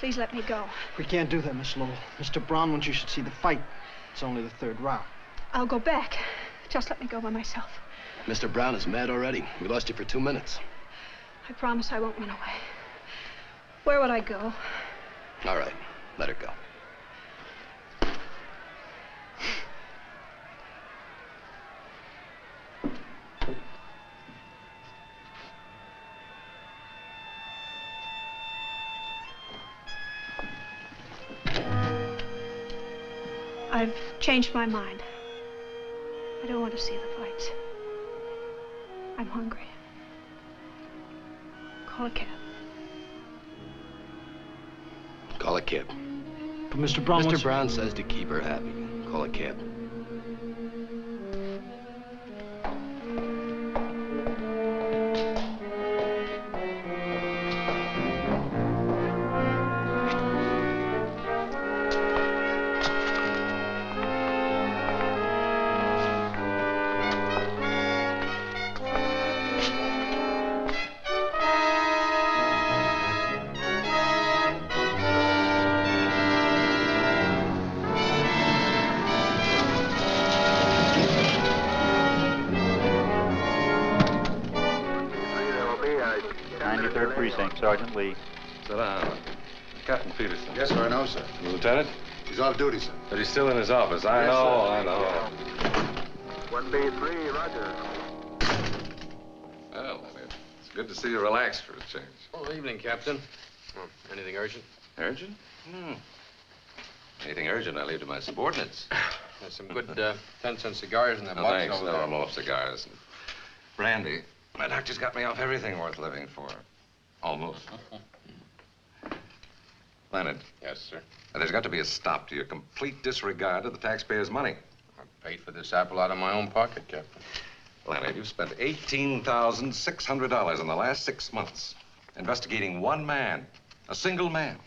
Please let me go. We can't do that, Miss Lowell. Mr. Brown wants you should see the fight. It's only the third round. I'll go back. Just let me go by myself. Mr. Brown is mad already. We lost you for 2 minutes. I promise I won't run away. Where would I go? All right, let her go. I've changed my mind. I don't want to see the fights. I'm hungry. Call a cab. Call a cab. But Mr. Brown Mr. Brown says to keep her happy. Call a cab. Sergeant Lee. Sit down. Captain Peterson. Yes, sir, I know, sir. The lieutenant? He's off duty, sir. But he's still in his office. I know. 1B3, roger. Well, it's good to see you relaxed for a change. Oh, evening, Captain. Anything urgent? Urgent? No. Anything urgent, I leave to my subordinates. There's some good 10-cent cigars in that No, box thanks. over No, there. I'm off cigars. Brandy. My doctor's got me off everything worth living for. Almost. Leonard. Yes, sir. There's got to be a stop to your complete disregard of the taxpayers' money. I paid for this apple out of my own pocket, Captain. Leonard, you've spent $18,600 in the last 6 months investigating one man, a single man.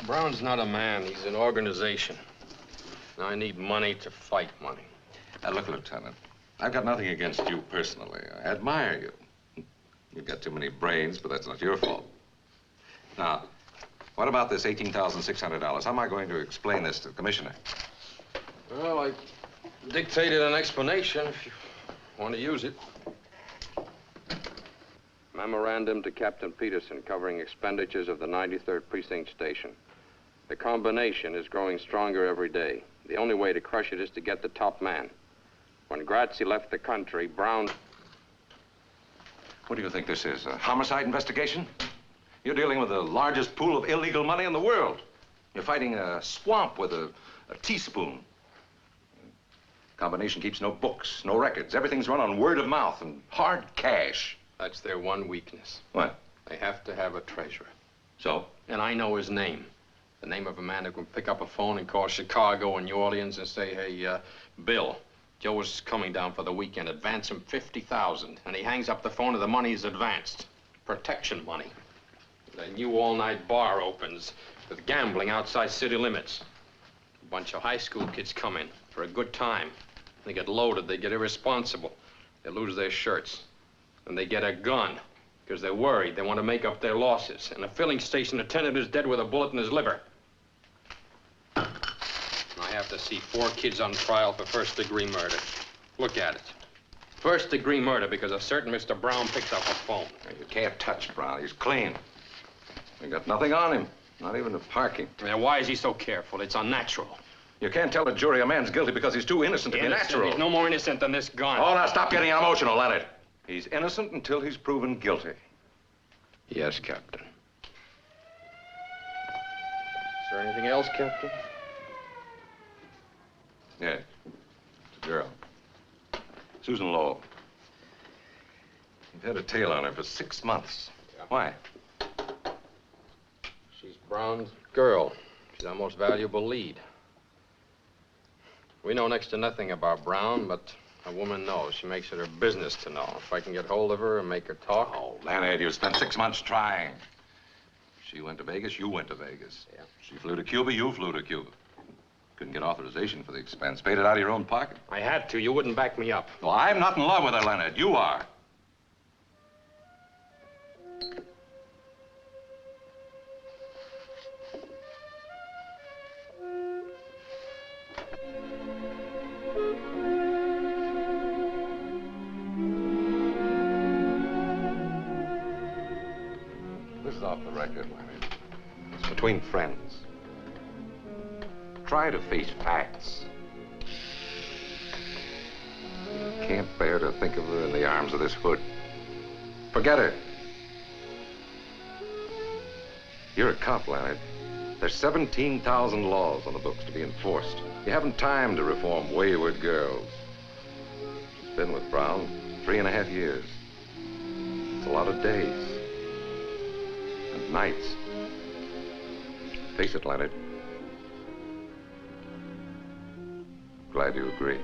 Brown's not a man. He's an organization. Now, I need money to fight money. Look, Lieutenant, I've got nothing against you personally. I admire you. You've got too many brains, but that's not your fault. Now, what about this $18,600? How am I going to explain this to the commissioner? Well, I dictated an explanation if you want to use it. Memorandum to Captain Peterson covering expenditures of the 93rd Precinct Station. The combination is growing stronger every day. The only way to crush it is to get the top man. When Grazzi left the country, Brown... What do you think this is, a homicide investigation? You're dealing with the largest pool of illegal money in the world. You're fighting a swamp with a teaspoon. Combination keeps no books, no records. Everything's run on word of mouth and hard cash. That's their one weakness. What? They have to have a treasurer. So? And I know his name. The name of a man who can pick up a phone and call Chicago and New Orleans and say, hey, Bill, Joe is coming down for the weekend. Advance him $50,000. And he hangs up the phone and the money's advanced. Protection money. The new all-night bar opens with gambling outside city limits. A bunch of high school kids come in for a good time. They get loaded, they get irresponsible. They lose their shirts. And they get a gun because they're worried. They want to make up their losses. And a filling station attendant is dead with a bullet in his liver. I have to see 4 kids on trial for first-degree murder. Look at it. First-degree murder because a certain Mr. Brown picks up a phone. You can't touch Brown. He's clean. We got nothing on him, not even a parking. Now, why is he so careful? It's unnatural. You can't tell a jury a man's guilty because he's too innocent to be natural. He's no more innocent than this gun. Oh, now stop getting emotional, Leonard. He's innocent until he's proven guilty. Yes, Captain. Is there anything else, Captain? Yes. It's a girl. Susan Lowell. You've had a tail on her for 6 months. Yeah. Why? She's Brown's girl. She's our most valuable lead. We know next to nothing about Brown, but a woman knows. She makes it her business to know. If I can get hold of her and make her talk... Oh, Leonard, you spent 6 months trying. She went to Vegas, you went to Vegas. Yeah. She flew to Cuba, you flew to Cuba. Couldn't get authorization for the expense. Paid it out of your own pocket. I had to. You wouldn't back me up. Well, I'm not in love with her, Leonard. You are. off the record, Leonard. It's between friends. Try to face facts. You can't bear to think of her in the arms of this hood. Forget her. You're a cop, Leonard. There's 17,000 laws on the books to be enforced. You haven't time to reform wayward girls. She's been with Brown 3.5 years. It's a lot of days. And nights. Face it, Leonard. Glad you agree.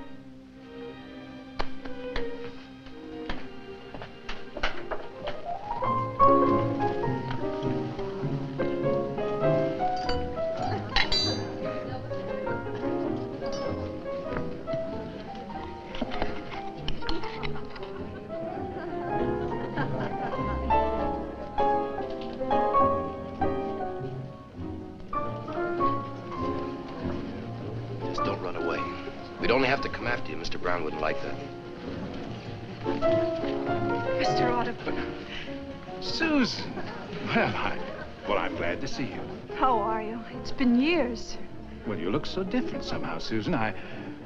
Mr. Brown wouldn't like that. Mr. Audubon. Susan. Well, I'm glad to see you. How are you? It's been years. Well, you look so different somehow, Susan. I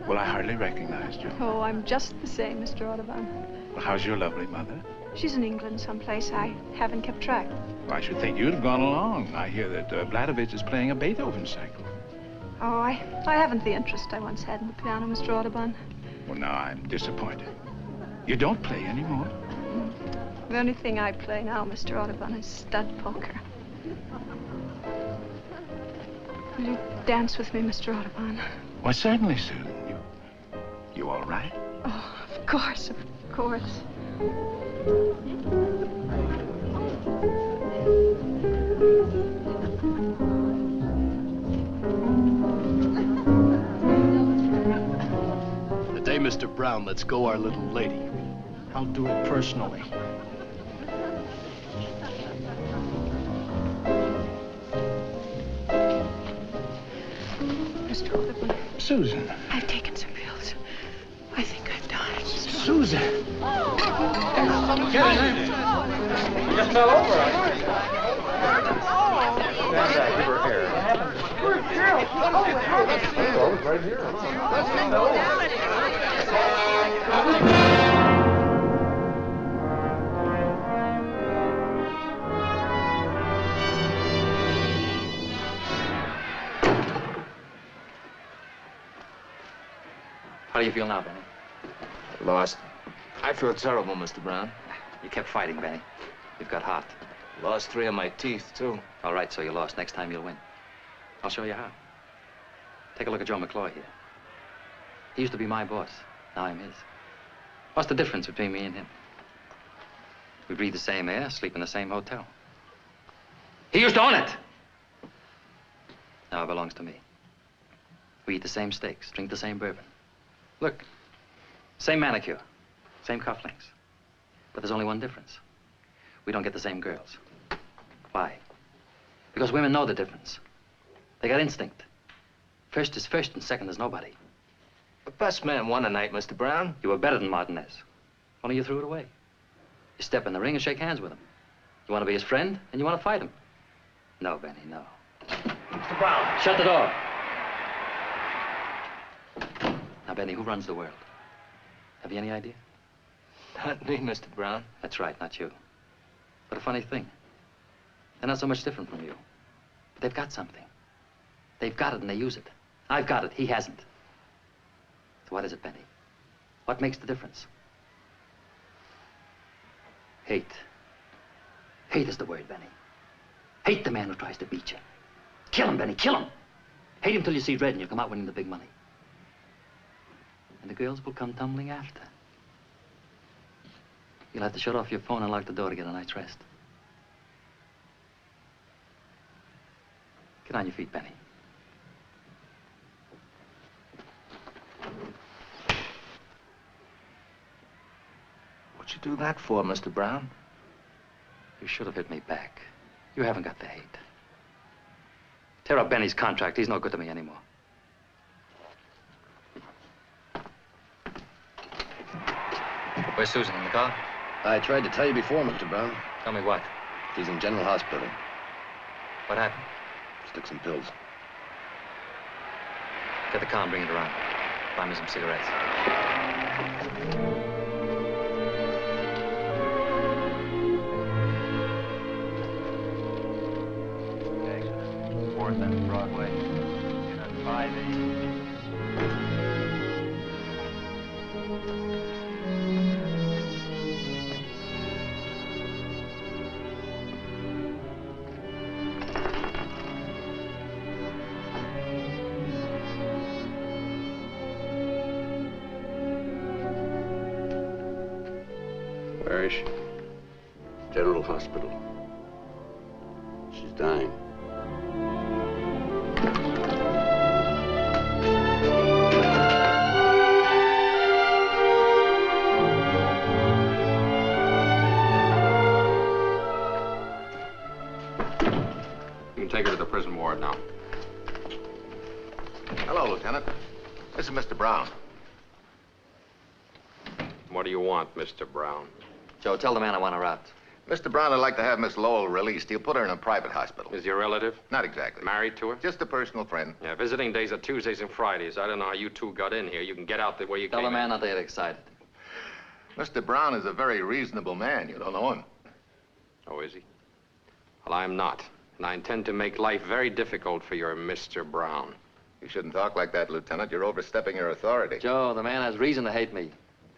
hardly recognized you. Oh, I'm just the same, Mr. Audubon. Well, how's your lovely mother? She's in England someplace. I haven't kept track. Well, I should think you'd have gone along. I hear that Vladovich is playing a Beethoven cycle. Oh, I haven't the interest I once had in the piano, Mr. Audubon. Well, now I'm disappointed. You don't play anymore? The only thing I play now, Mr. Audubon, is stud poker. Will you dance with me, Mr. Audubon? Why, certainly, Susan. You all right? Oh, of course, of course. The day Mr. Brown lets go our little lady, I'll do it personally. Mr. Audubon. Susan. I've taken some pills. I think I've died. Susan. Get in. You just fell over. Give her air. Right here. How do you feel now, Benny? Lost. I feel terrible, Mr. Brown. You kept fighting, Benny. You've got heart. Lost 3 of my teeth, too. All right, so you lost. Next time you'll win. I'll show you how. Take a look at Joe McCloy here. He used to be my boss. Now I'm his. What's the difference between me and him? We breathe the same air, sleep in the same hotel. He used to own it. Now it belongs to me. We eat the same steaks, drink the same bourbon. Look, same manicure, same cufflinks. But there's only one difference. We don't get the same girls. Why? Because women know the difference. They got instinct. First is first and second is nobody. The best man won tonight, Mr. Brown. You were better than Martinez. Only you threw it away. You step in the ring and shake hands with him. You want to be his friend and you want to fight him. No, Benny, no. Mr. Brown. Shut the door. Now, Benny, who runs the world? Have you any idea? Not me, Mr. Brown. That's right, not you. But a funny thing. They're not so much different from you. But they've got something. They've got it and they use it. I've got it, he hasn't. So what is it, Benny? What makes the difference? Hate. Hate is the word, Benny. Hate the man who tries to beat you. Kill him, Benny, kill him. Hate him till you see red and you'll come out winning the big money. And the girls will come tumbling after. You'll have to shut off your phone and lock the door to get a night's rest. Get on your feet, Benny. What'd you do that for, Mr. Brown? You should have hit me back. You haven't got the hate. Tear up Benny's contract. He's no good to me anymore. Where's Susan, in the car? I tried to tell you before, Mr. Brown. Tell me what? She's in General Hospital. What happened? Took some pills. Get the car and bring it around. Buy me some cigarettes. Okay. 4th and Broadway. In at 5-8. Where is she? General Hospital. She's dying. You can take her to the prison ward now. Hello, Lieutenant. This is Mr. Brown. What do you want, Mr. Brown? Joe, tell the man I want her out. Mr. Brown would like to have Miss Lowell released. He'll put her in a private hospital. Is your relative? Not exactly. Married to her? Just a personal friend. Yeah, visiting days are Tuesdays and Fridays. I don't know how you two got in here. You can get out the way you Tell came the man in. not to get excited. Mr. Brown is a very reasonable man. You don't know him. Oh, is he? Well, I'm not. And I intend to make life very difficult for your Mr. Brown. You shouldn't talk like that, Lieutenant. You're overstepping your authority. Joe, the man has reason to hate me.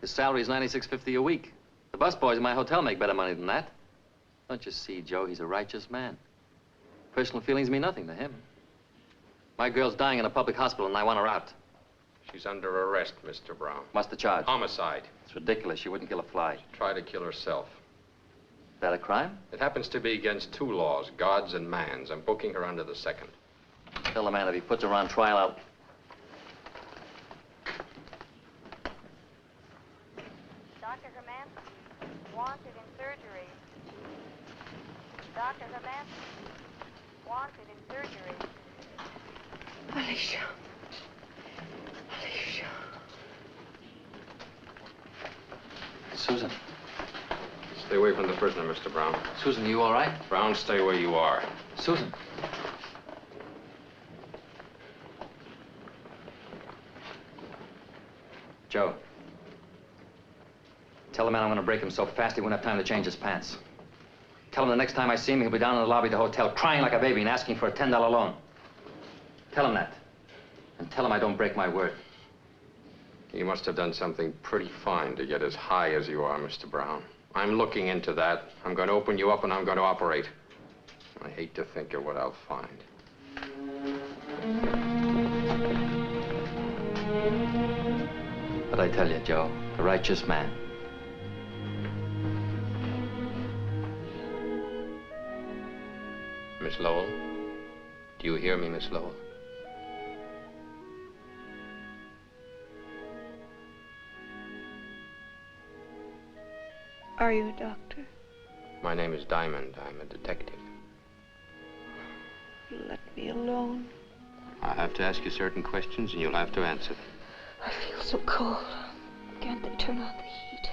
His salary is $96.50 a week. The busboys in my hotel make better money than that. Don't you see, Joe, he's a righteous man. Personal feelings mean nothing to him. My girl's dying in a public hospital and I want her out. She's under arrest, Mr. Brown. What's the charge? Homicide. It's ridiculous. She wouldn't kill a fly. She tried to kill herself. Is that a crime? It happens to be against two laws, God's and man's. I'm booking her under the second. Tell the man if he puts her on trial, I'll... Dr. Hermanson, wanted in surgery. Dr. Hermanson, wanted in surgery. Alicia. Alicia. Susan. Stay away from the prisoner, Mr. Brown. Susan, you all right? Brown, stay where you are. Susan. Joe. Tell the man I'm going to break him so fast he won't have time to change his pants. Tell him the next time I see him, he'll be down in the lobby of the hotel crying like a baby and asking for a $10 loan. Tell him that. And tell him I don't break my word. You must have done something pretty fine to get as high as you are, Mr. Brown. I'm looking into that. I'm going to open you up and I'm going to operate. I hate to think of what I'll find. But I tell you, Joe, a righteous man. Miss Lowell? Do you hear me, Miss Lowell? Are you a doctor? My name is Diamond. I'm a detective. Let me alone. I have to ask you certain questions, and you'll have to answer them. I feel so cold. Can't they turn on the heat?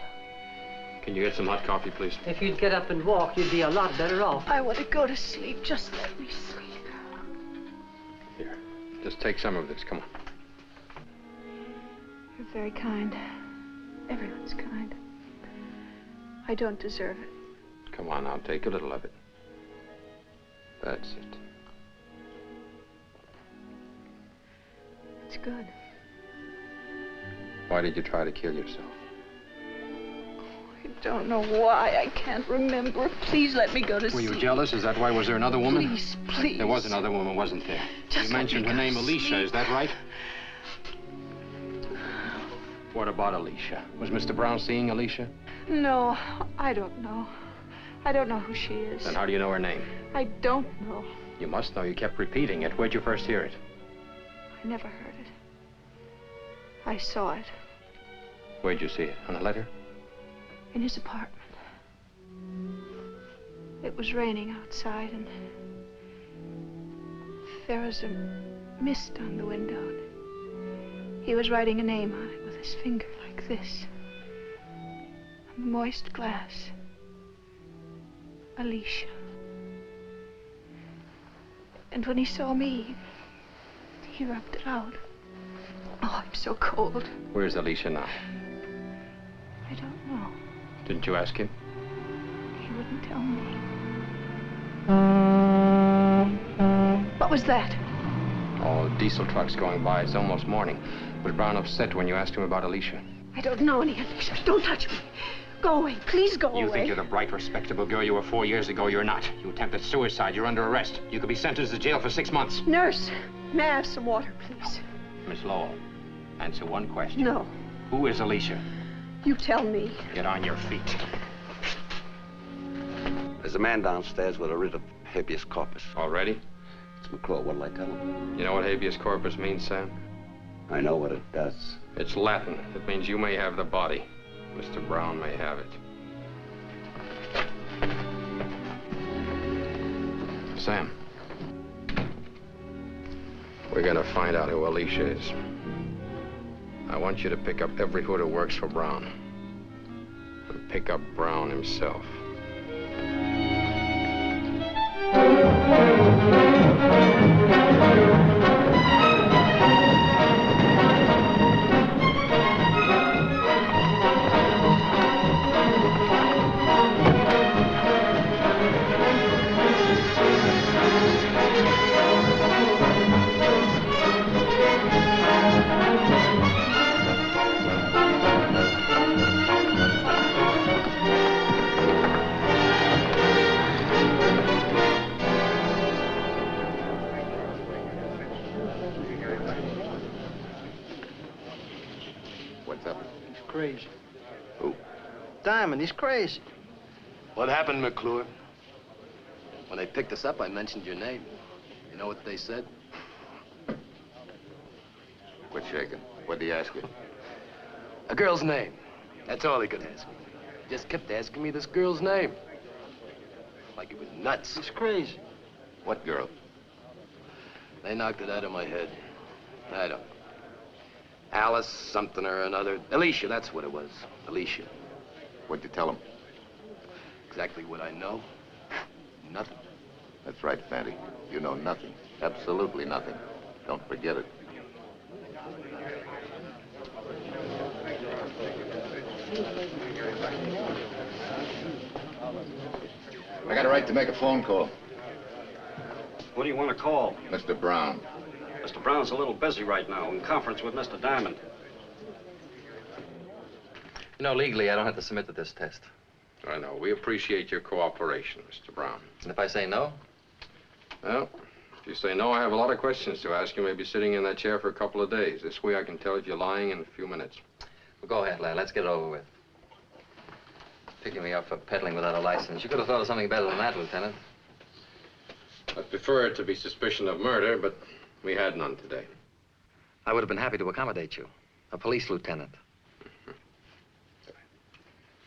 Can you get some hot coffee, please? If you'd get up and walk, you'd be a lot better off. I want to go to sleep. Just let me sleep. Here, just take some of this. Come on. You're very kind. Everyone's kind. I don't deserve it. Come on now, take a little of it. That's it. It's good. Why did you try to kill yourself? I don't know why. I can't remember. Please let me go to Were sleep. you jealous? Is that why? Was there another woman? Please, please. There was another woman, wasn't there? Just you mentioned her name, Alicia. sleep. Is that right? What about Alicia? Was Mr. Brown seeing Alicia? No, I don't know. I don't know who she is. Then how do you know her name? I don't know. You must know. You kept repeating it. Where'd you first hear it? I never heard it. I saw it Where'd you see it? On a letter? in his apartment. It was raining outside, and there was a mist on the window. He was writing a name on it with his finger like this. On the moist glass. Alicia. And when he saw me, he rubbed it out. Oh, I'm so cold. Where's Alicia now? I don't know. Didn't you ask him? He wouldn't tell me. What was that? Oh, diesel trucks going by. It's almost morning. Was Brown upset when you asked him about Alicia? I don't know any Alicia. Don't touch me. Go away. Please go away. You think you're the bright, respectable girl you were 4 years ago. You're not. You attempted suicide. You're under arrest. You could be sentenced to jail for 6 months. Nurse, may I have some water, please? Miss Lowell, answer one question. No. Who is Alicia? You tell me. Get on your feet. There's a man downstairs with a writ of habeas corpus. Already? It's McClure. What'll I tell him? You know what habeas corpus means, Sam? I know what it does. It's Latin. It means you may have the body. Mr. Brown may have it. Sam. We're gonna find out who Alicia is. I want you to pick up every hood who works for Brown. And pick up Brown himself. Crazy. Who? Diamond, he's crazy. What happened, McClure? When they picked us up, I mentioned your name. You know what they said? Quit shaking. What'd he ask you? A girl's name. That's all he could ask me. He just kept asking me this girl's name. Like he was nuts. He's crazy. What girl? They knocked it out of my head. I don't know. Alice something or another. Alicia, that's what it was. Alicia. What'd you tell him? Exactly what I know. Nothing. That's right, Fanny. You know nothing. Absolutely nothing. Don't forget it. I got a right to make a phone call. What do you want to call? Mr. Brown. Mr. Brown's a little busy right now in conference with Mr. Diamond. You know, legally, I don't have to submit to this test. I know. We appreciate your cooperation, Mr. Brown. And if I say no? Well, if you say no, I have a lot of questions to ask you. Maybe sitting in that chair for a couple of days. This way I can tell if you're lying in a few minutes. Well, go ahead, lad. Let's get it over with. Picking me up for peddling without a license. You could have thought of something better than that, Lieutenant. I'd prefer it to be suspicion of murder, but we had none today. I would have been happy to accommodate you. A police lieutenant.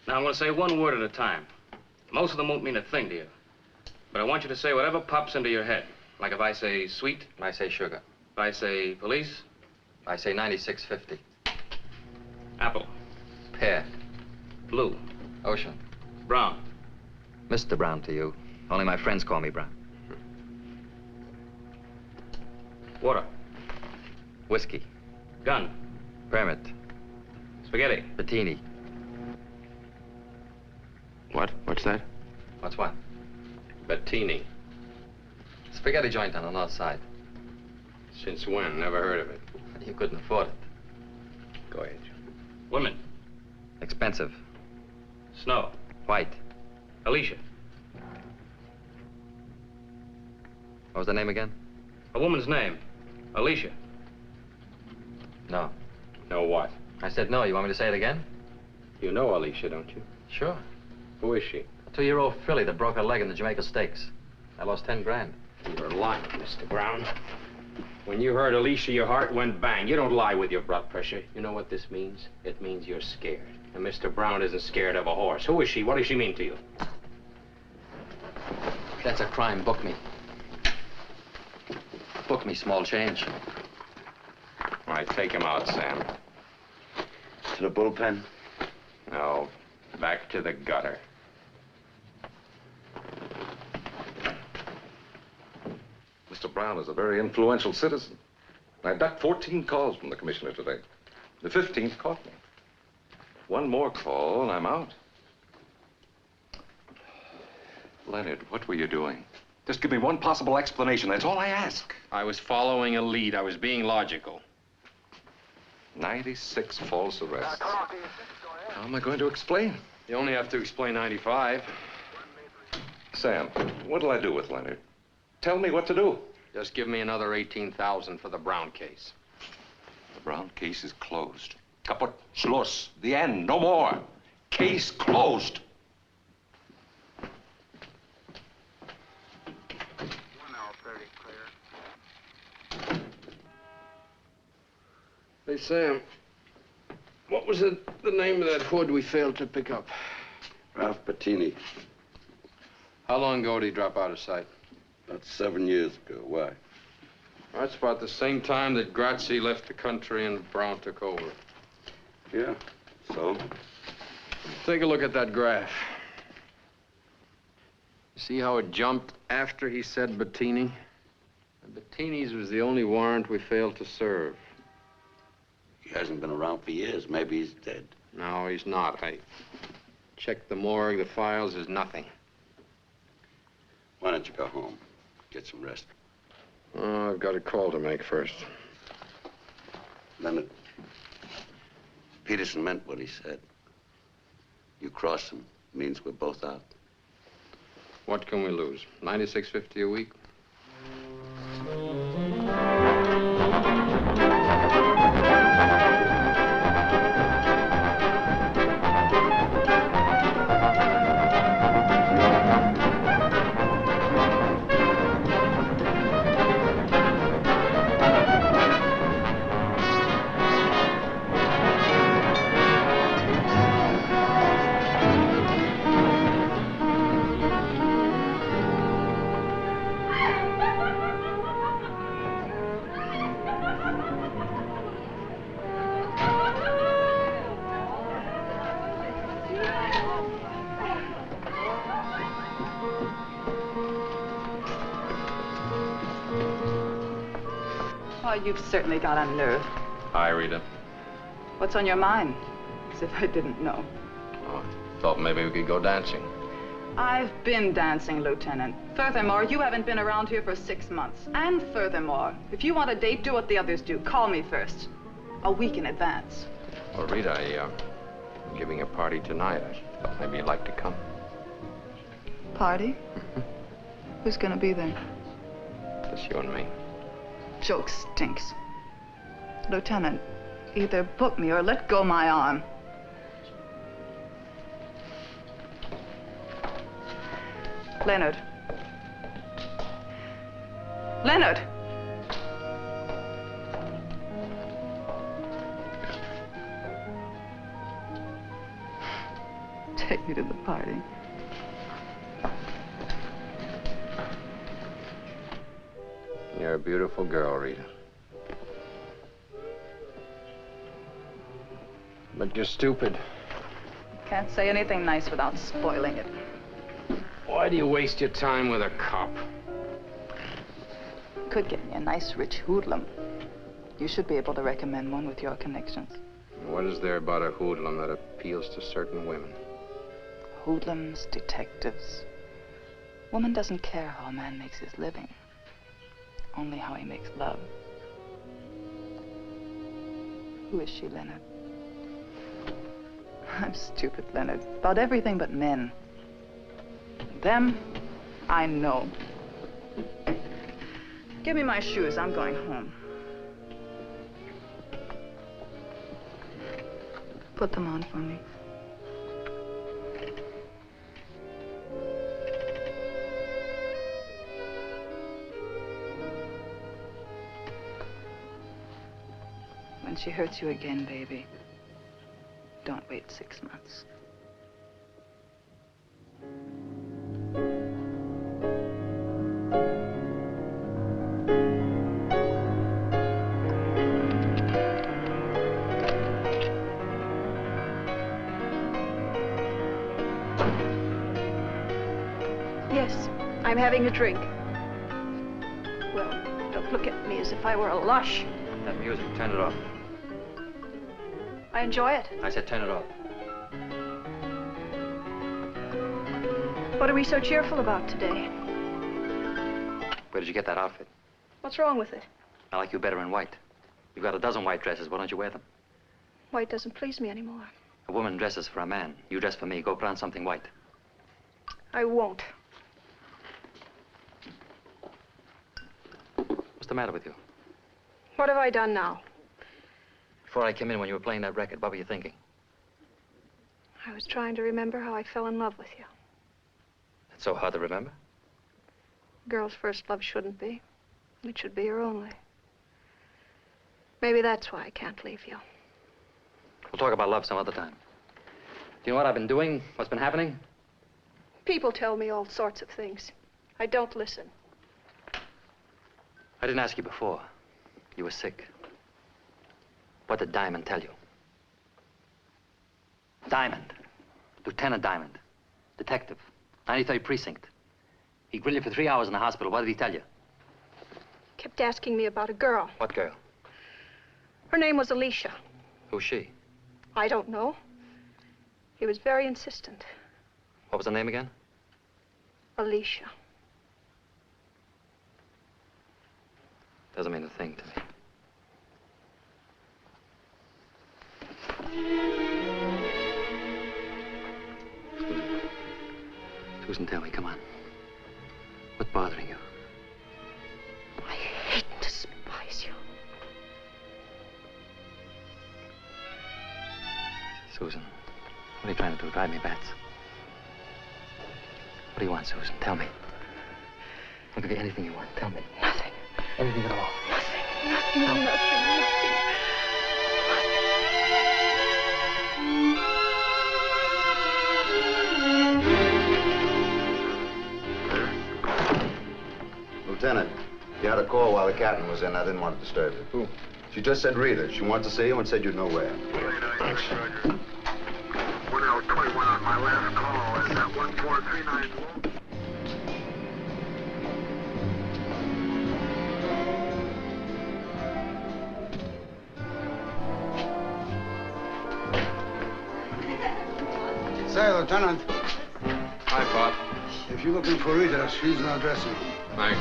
Now, I'm going to say one word at a time. Most of them won't mean a thing to you. But I want you to say whatever pops into your head. Like if I say sweet. I say sugar. If I say police. I say 9650. Apple. Pear. Blue. Ocean. Brown. Mr. Brown to you. Only my friends call me Brown. Water. Whiskey. Gun. Permit. Spaghetti. Bettini. What? What's that? What's what? Bettini. Spaghetti joint on the north side. Since when? Never heard of it. You couldn't afford it. Go ahead. Women. Expensive. Snow. White. Alicia. What was the name again? A woman's name. Alicia. No. No what? I said no. You want me to say it again? You know Alicia, don't you? Sure. Who is she? A 2-year-old filly that broke her leg in the Jamaica Stakes. I lost 10 grand. You're lying, Mr. Brown. When you heard Alicia, your heart went bang. You don't lie with your blood pressure. You know what this means? It means you're scared. And Mr. Brown isn't scared of a horse. Who is she? What does she mean to you? That's a crime. Book me. Book me, small change. All right, take him out, Sam. To the bullpen? No, back to the gutter. Mr. Mr. Brown is a very influential citizen. I ducked 14 calls from the commissioner today. The 15th caught me. One more call and I'm out. Leonard, what were you doing? Just give me one possible explanation. That's all I ask. I was following a lead. I was being logical. 96 false arrests. How am I going to explain? You only have to explain 95. Sam, what'll I do with Leonard? Tell me what to do. Just give me another $18,000 for the Brown case. The Brown case is closed. Kaput, Schluss. The end. No more. Case closed. Hey, Sam, what was the name of that hood we failed to pick up? Ralph Bettini. How long ago did he drop out of sight? About 7 years ago. Why? That's about the same time that Grazie left the country and Brown took over. Yeah, so? Take a look at that graph. See how it jumped after he said Bettini? Bettini's was the only warrant we failed to serve. He hasn't been around for years. Maybe he's dead. No, he's not. I checked the morgue, the files, there's nothing. Why don't you go home? Get some rest. Oh, I've got a call to make first. Leonard, Peterson meant what he said. You cross him, means we're both out. What can we lose? $96.50 a week? You've certainly got on nerve. Hi, Rita. What's on your mind? As if I didn't know. Oh, thought maybe we could go dancing. I've been dancing, Lieutenant. Furthermore, you haven't been around here for 6 months. And furthermore, if you want a date, do what the others do. Call me first. A week in advance. Well, Rita, I'm giving a party tonight. I thought maybe you'd like to come. Party? Who's gonna be there? Just you and me. Joke stinks. Lieutenant, either book me or let go my arm. Leonard. Leonard! Take me to the party. You're a beautiful girl, Rita. But you're stupid. Can't say anything nice without spoiling it. Why do you waste your time with a cop? Could get me a nice rich hoodlum. You should be able to recommend one with your connections. What is there about a hoodlum that appeals to certain women? Hoodlums, detectives. Woman doesn't care how a man makes his living. Only how he makes love. Who is she, Leonard? I'm stupid, Leonard. About everything but men. Them, I know. Give me my shoes. I'm going home. Put them on for me. When she hurts you again, baby, don't wait 6 months. Yes, I'm having a drink. Well, don't look at me as if I were a lush. That music, turn it off. I enjoy it. I said turn it off. What are we so cheerful about today? Where did you get that outfit? What's wrong with it? I like you better in white. You've got a dozen white dresses. Why don't you wear them? White doesn't please me anymore. A woman dresses for a man. You dress for me. Go put on something white. I won't. What's the matter with you? What have I done now? Before I came in when you were playing that record, what were you thinking? I was trying to remember how I fell in love with you. It's so hard to remember. Girl's first love shouldn't be. It should be her only. Maybe that's why I can't leave you. We'll talk about love some other time. Do you know what I've been doing? What's been happening? People tell me all sorts of things. I don't listen. I didn't ask you before. You were sick. What did Diamond tell you? Diamond. Lieutenant Diamond. Detective. 93rd Precinct. He grilled you for 3 hours in the hospital. What did he tell you? Kept asking me about a girl. What girl? Her name was Alicia. Who's she? I don't know. He was very insistent. What was her name again? Alicia. Doesn't mean a thing to me. Susan, tell me, come on. What's bothering you? I hate and despise you. Susan, what are you trying to do? Drive me bats? What do you want, Susan? Tell me. I'll give you anything you want. Tell me. Nothing. Anything at all. Nothing. Lieutenant, you had a call while the captain was in. I didn't want to disturb you. Who? She just said Rita. She wanted to see you and said you'd know where. Thanks. 1L21 on my last call. Is that 14391? Say, Lieutenant. Hi, Pop. If you're looking for Rita, she's in our dressing room. Thanks.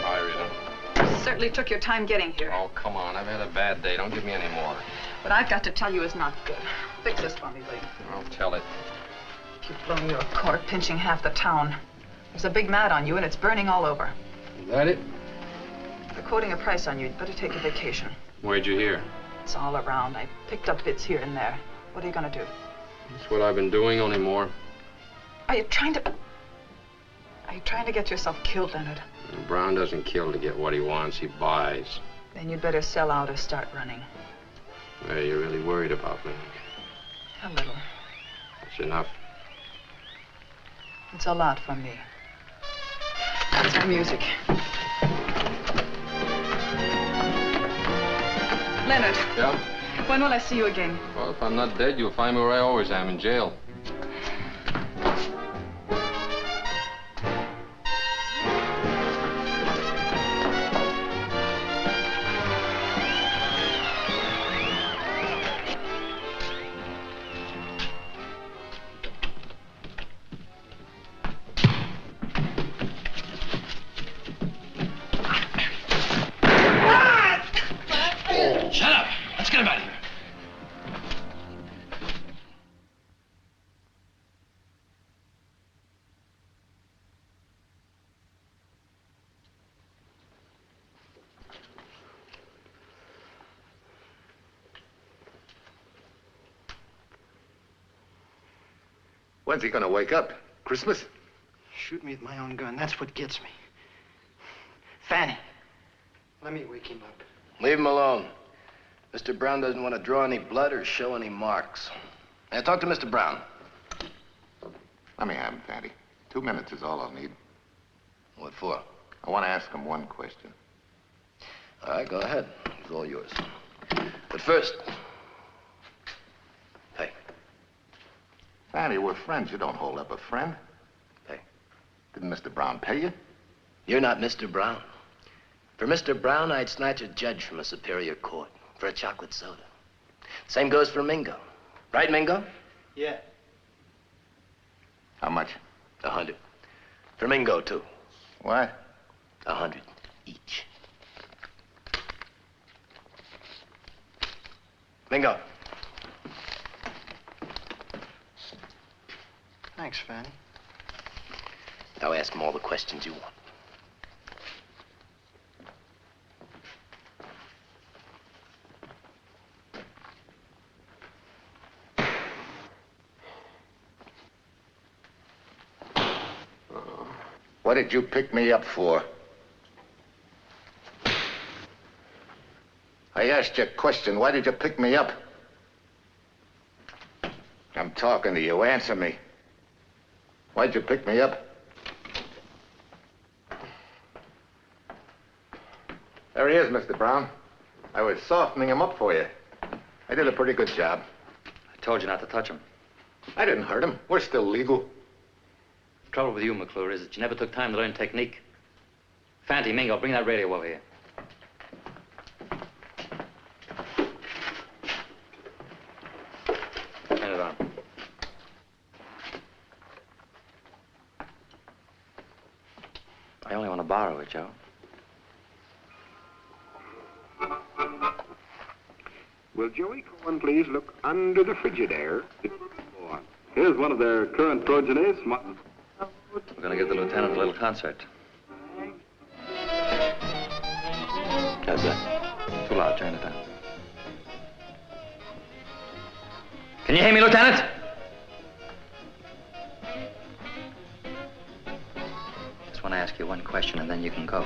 Hi, Rita. Certainly took your time getting here. Oh, come on. I've had a bad day. Don't give me any more. What I've got to tell you is not good. Fix this for me, Lee. I'll tell it. You've blown your cord, pinching half the town. There's a big mat on you, and it's burning all over. Is that it? They're quoting a price on you. You'd better take a vacation. Where'd you hear? It's all around. I picked up bits here and there. What are you going to do? That's what I've been doing, only more. Are you trying to get yourself killed, Leonard? Brown doesn't kill to get what he wants. He buys. Then you'd better sell out or start running. Hey, you're really worried about me. A little. It's enough. It's a lot for me. That's our music. Leonard. Yeah? When will I see you again? Well, if I'm not dead, you'll find me where I always am, in jail. Shut up! Let's get him out of here. When's he gonna wake up? Christmas? Shoot me with my own gun. That's what gets me. Fanny, let me wake him up. Leave him alone. Mr. Brown doesn't want to draw any blood or show any marks. Now, talk to Mr. Brown. Let me have him, Fanny. 2 minutes is all I'll need. What for? I want to ask him one question. All right, go ahead. It's all yours. But first, hey, Fanny, we're friends. You don't hold up a friend. Hey. Didn't Mr. Brown pay you? You're not Mr. Brown. For Mr. Brown, I'd snatch a judge from a superior court for a chocolate soda. Same goes for Mingo. Right, Mingo? Yeah. How much? 100. For Mingo, too. What? 100 each. Mingo. Thanks, Fanny. Now ask him all the questions you want. What did you pick me up for? I asked you a question. Why did you pick me up? I'm talking to you. Answer me. Why'd you pick me up? There he is, Mr. Brown. I was softening him up for you. I did a pretty good job. I told you not to touch him. I didn't hurt him. We're still legal. The trouble with you, McClure, is that you never took time to learn technique. Fanty, Mingo, bring that radio over here. Turn it on. I only want to borrow it, Joe. Will Joey Cohen please look under the Frigidaire? Here's one of their current progenies. We're going to give the lieutenant a little concert. How's that? Too loud. Turn it down. Can you hear me, Lieutenant? Just want to ask you one question, and then you can go.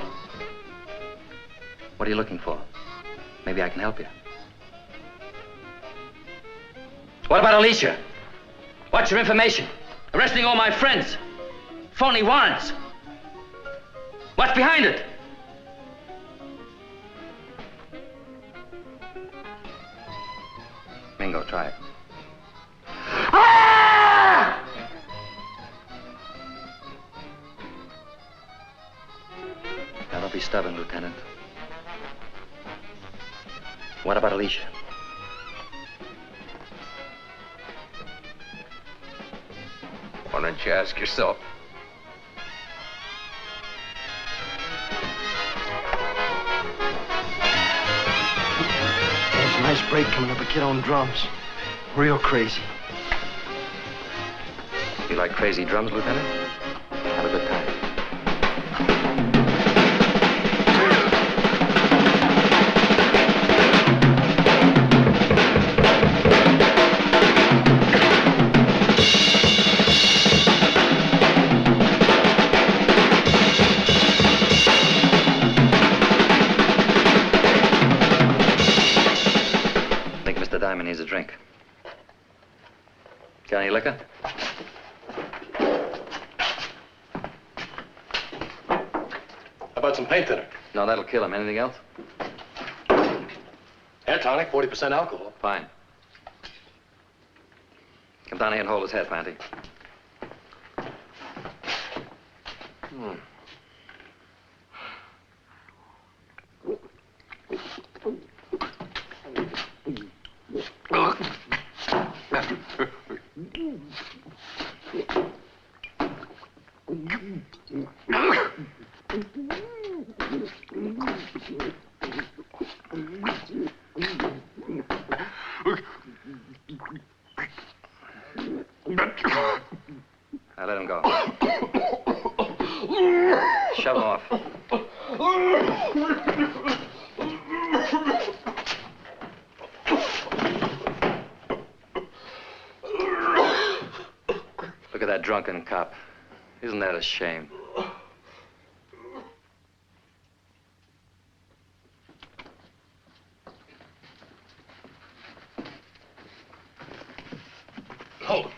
What are you looking for? Maybe I can help you. What about Alicia? What's your information? Arresting all my friends. Phony warrants. What's behind it? Mingo, try it. Ah! Now, don't be stubborn, Lieutenant. What about Alicia? Why don't you ask yourself? There's a nice break coming up, a kid on drums. Real crazy. You like crazy drums, Lieutenant? Have a good time. Diamond needs a drink. Got any liquor? How about some paint thinner? No, that'll kill him. Anything else? Hair tonic, 40% alcohol. Fine. Come down here and hold his head, Fanty. Now let him go. Shove him off. Look at that drunken cop. Isn't that a shame? Hold him.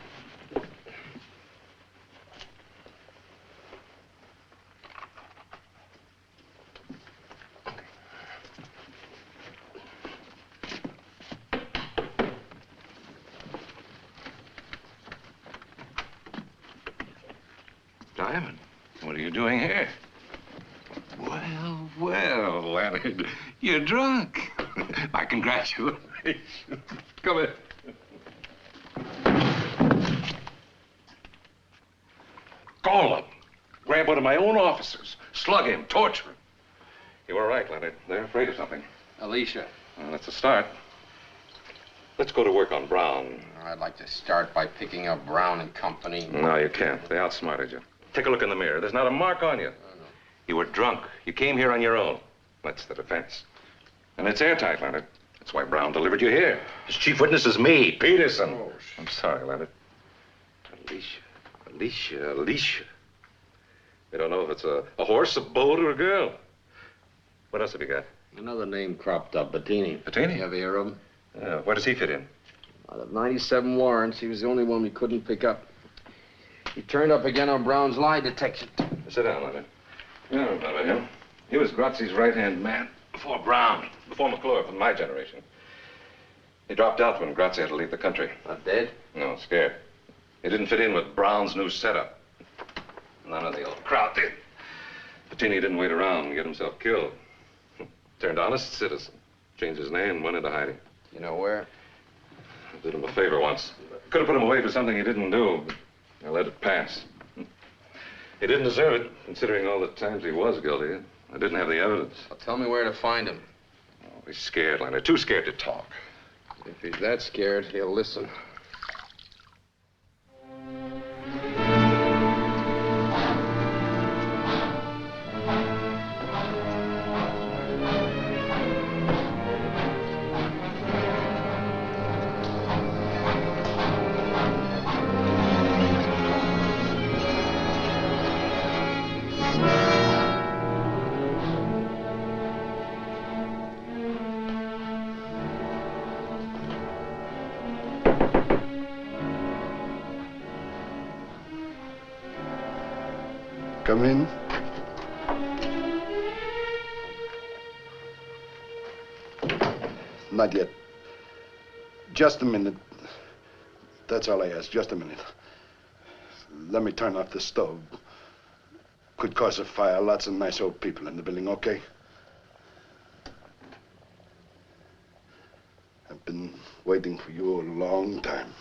Diamond, what are you doing here? Well, well, Leonard, you're drunk. My congratulations. Come in. Call him. Grab one of my own officers. Slug him, torture him. You were right, Leonard. They're afraid of something. Alicia. Well, that's a start. Let's go to work on Brown. I'd like to start by picking up Brown and Company. No, you can't. They outsmarted you. Take a look in the mirror. There's not a mark on you. You were drunk. You came here on your own. That's the defense. And it's airtight, Leonard. That's why Brown delivered you here. His chief witness is me, Peterson. Oh, I'm sorry, Leonard. Alicia. They don't know if it's a horse, a boat, or a girl. What else have you got? Another name cropped up, Bettini. Bettini? You ever hear of him? Yeah, where does he fit in? Out of 97 warrants, he was the only one we couldn't pick up. He turned up again on Brown's lie detection. Sit down, Leonard. You don't remember him. He was Grazzi's right-hand man before Brown, before McClure from my generation. He dropped out when Grazzi had to leave the country. Not dead? No, scared. He didn't fit in with Brown's new setup. None of the old crowd did. Bettini didn't wait around and get himself killed. Turned honest citizen. Changed his name and went into hiding. You know where? I did him a favor once. Could have put him away for something he didn't do, but I let it pass. He didn't deserve it, considering all the times he was guilty. I didn't have the evidence. Well, tell me where to find him. Oh, he's scared, Leonard. Too scared to talk. If he's that scared, he'll listen. Come in. Not yet. Just a minute. That's all I ask, just a minute. Let me turn off the stove. Could cause a fire. Lots of nice old people in the building, okay? I've been waiting for you a long time.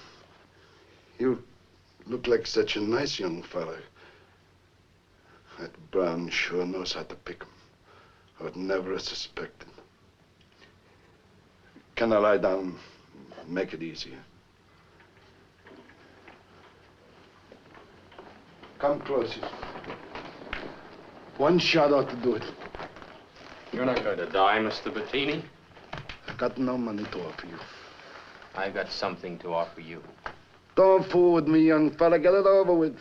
You look like such a nice young fella. That Brown sure knows how to pick him. I would never have suspected. Can I lie down? Make it easier. Come closer. One shot ought to do it. You're not going to die, Mr. Bettini. I got no money to offer you. I've got something to offer you. Don't fool with me, young fella. Get it over with.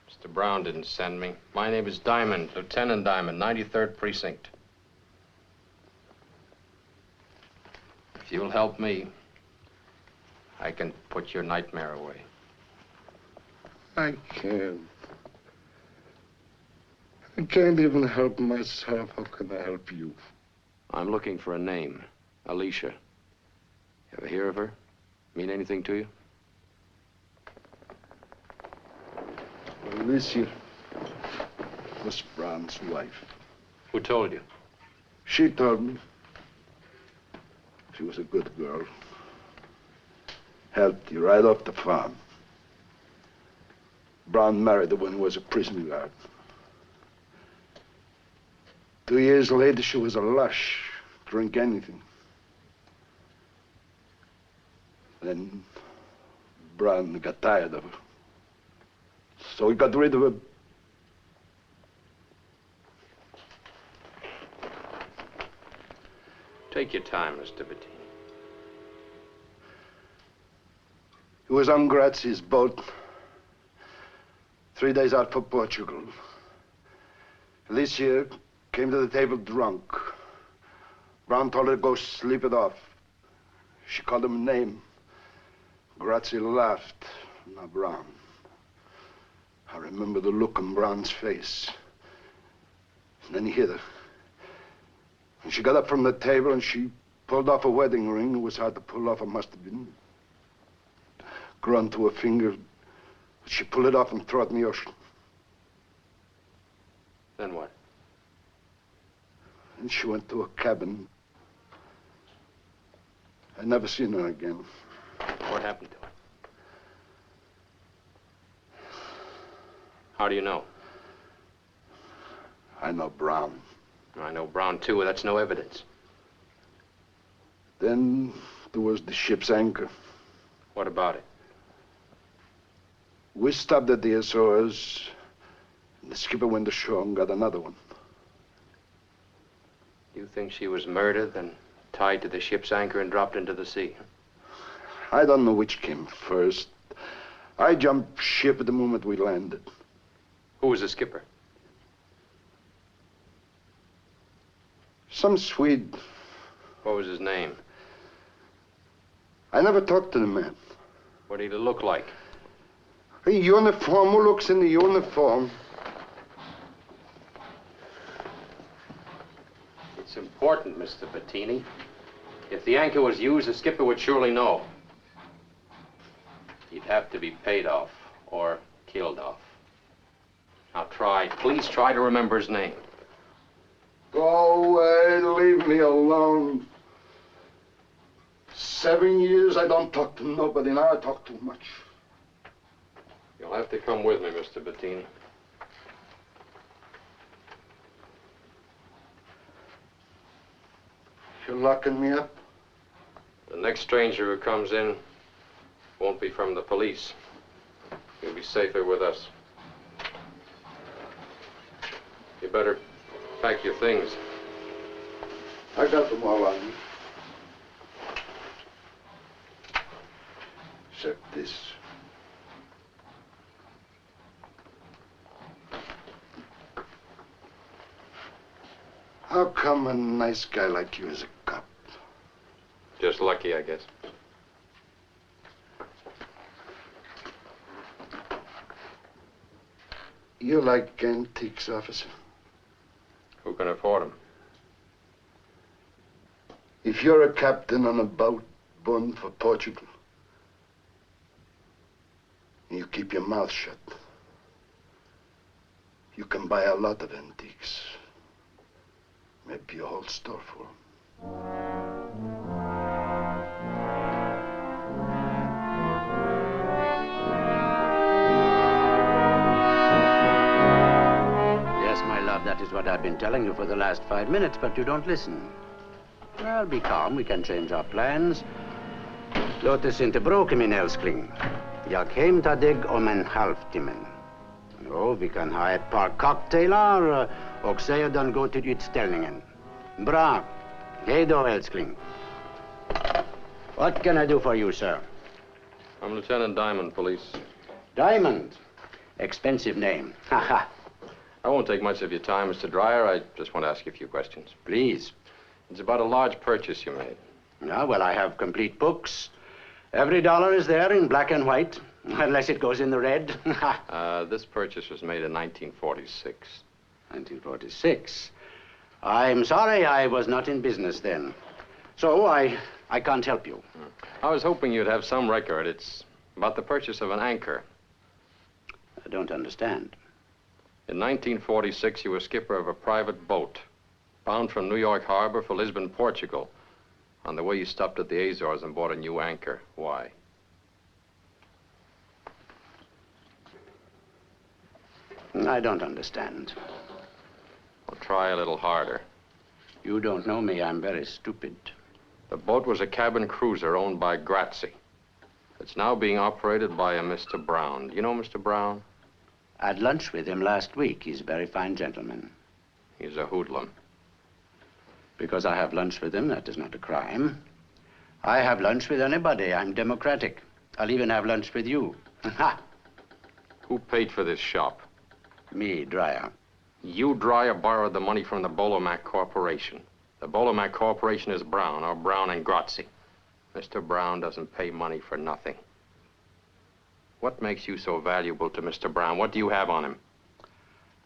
Mr. Brown didn't send me. My name is Diamond, Lieutenant Diamond, 93rd Precinct. If you'll help me, I can put your nightmare away. I can't. I can't even help myself. How can I help you? I'm looking for a name. Alicia. Ever hear of her? Mean anything to you? Alicia was Brown's wife. Who told you? She told me. She was a good girl. Helped you right off the farm. Brown married her when he was a prison guard. 2 years later, she was a lush. Drink anything. Then Brown got tired of her. So he got rid of her. Take your time, Mr. Bettini. He was on Grazzi's boat. 3 days out for Portugal. Alicia came to the table drunk. Brown told her to go sleep it off. She called him a name. Grazzi laughed. Not Brown. I remember the look on Brown's face. And then he hit her. And she got up from the table and she pulled off a wedding ring. It was hard to pull off. It must have been grown to her finger. She pulled it off and threw it in the ocean. Then what? And she went to a cabin. I never seen her again. What happened to her? How do you know? I know Brown. I know Brown, too. That's no evidence. Then there was the ship's anchor. What about it? We stopped at the Azores. The skipper went ashore and got another one. You think she was murdered, then tied to the ship's anchor and dropped into the sea? I don't know which came first. I jumped ship at the moment we landed. Who was the skipper? Some Swede. What was his name? I never talked to the man. What did he look like? A uniform. Who looks in the uniform? It's important, Mr. Bettini. If the anchor was used, the skipper would surely know. He'd have to be paid off or killed off. Now please try to remember his name. Go away, leave me alone. 7 years I don't talk to nobody, now I talk too much. You'll have to come with me, Mr. Bettini. You're locking me up? The next stranger who comes in won't be from the police. You'll be safer with us. You better pack your things. I got them all on me. Except this. How come a nice guy like you is a cop? Just lucky, I guess. You like antiques, officer? Who can afford them? If you're a captain on a boat bound for Portugal, and you keep your mouth shut, you can buy a lot of antiques. Maybe a whole store full. Yes, my love, that is what I've been telling you for the last 5 minutes, but you don't listen. Well, be calm. We can change our plans. Låt oss inte bråka, min älskling. Jag hämtar dig om en halvtimme. Jo, vi kan ha ett par cocktailar och sedan gå till utställningen. Bra. Hej då, älskling. What can I do for you, sir? I'm Lieutenant Diamond, police. Diamond? Expensive name. Haha. I won't take much of your time, Mr. Dreyer. I just want to ask you a few questions. Please. It's about a large purchase you made. Yeah, well, I have complete books. Every dollar is there in black and white, unless it goes in the red. This purchase was made in 1946. 1946? I'm sorry, I was not in business then. So I can't help you. I was hoping you'd have some record. It's about the purchase of an anchor. I don't understand. In 1946, you were skipper of a private boat, bound from New York Harbor for Lisbon, Portugal. On the way, you stopped at the Azores and bought a new anchor. Why? I don't understand. Well, try a little harder. You don't know me. I'm very stupid. The boat was a cabin cruiser owned by Grazzi. It's now being operated by a Mr. Brown. Do you know Mr. Brown? I had lunch with him last week. He's a very fine gentleman. He's a hoodlum. Because I have lunch with him, that is not a crime. I have lunch with anybody. I'm democratic. I'll even have lunch with you. Ha! Who paid for this shop? Me, Dreyer. You, Dreyer, borrowed the money from the Bolomac Corporation. The Bolomac Corporation is Brown, or Brown and Grazzi. Mr. Brown doesn't pay money for nothing. What makes you so valuable to Mr. Brown? What do you have on him?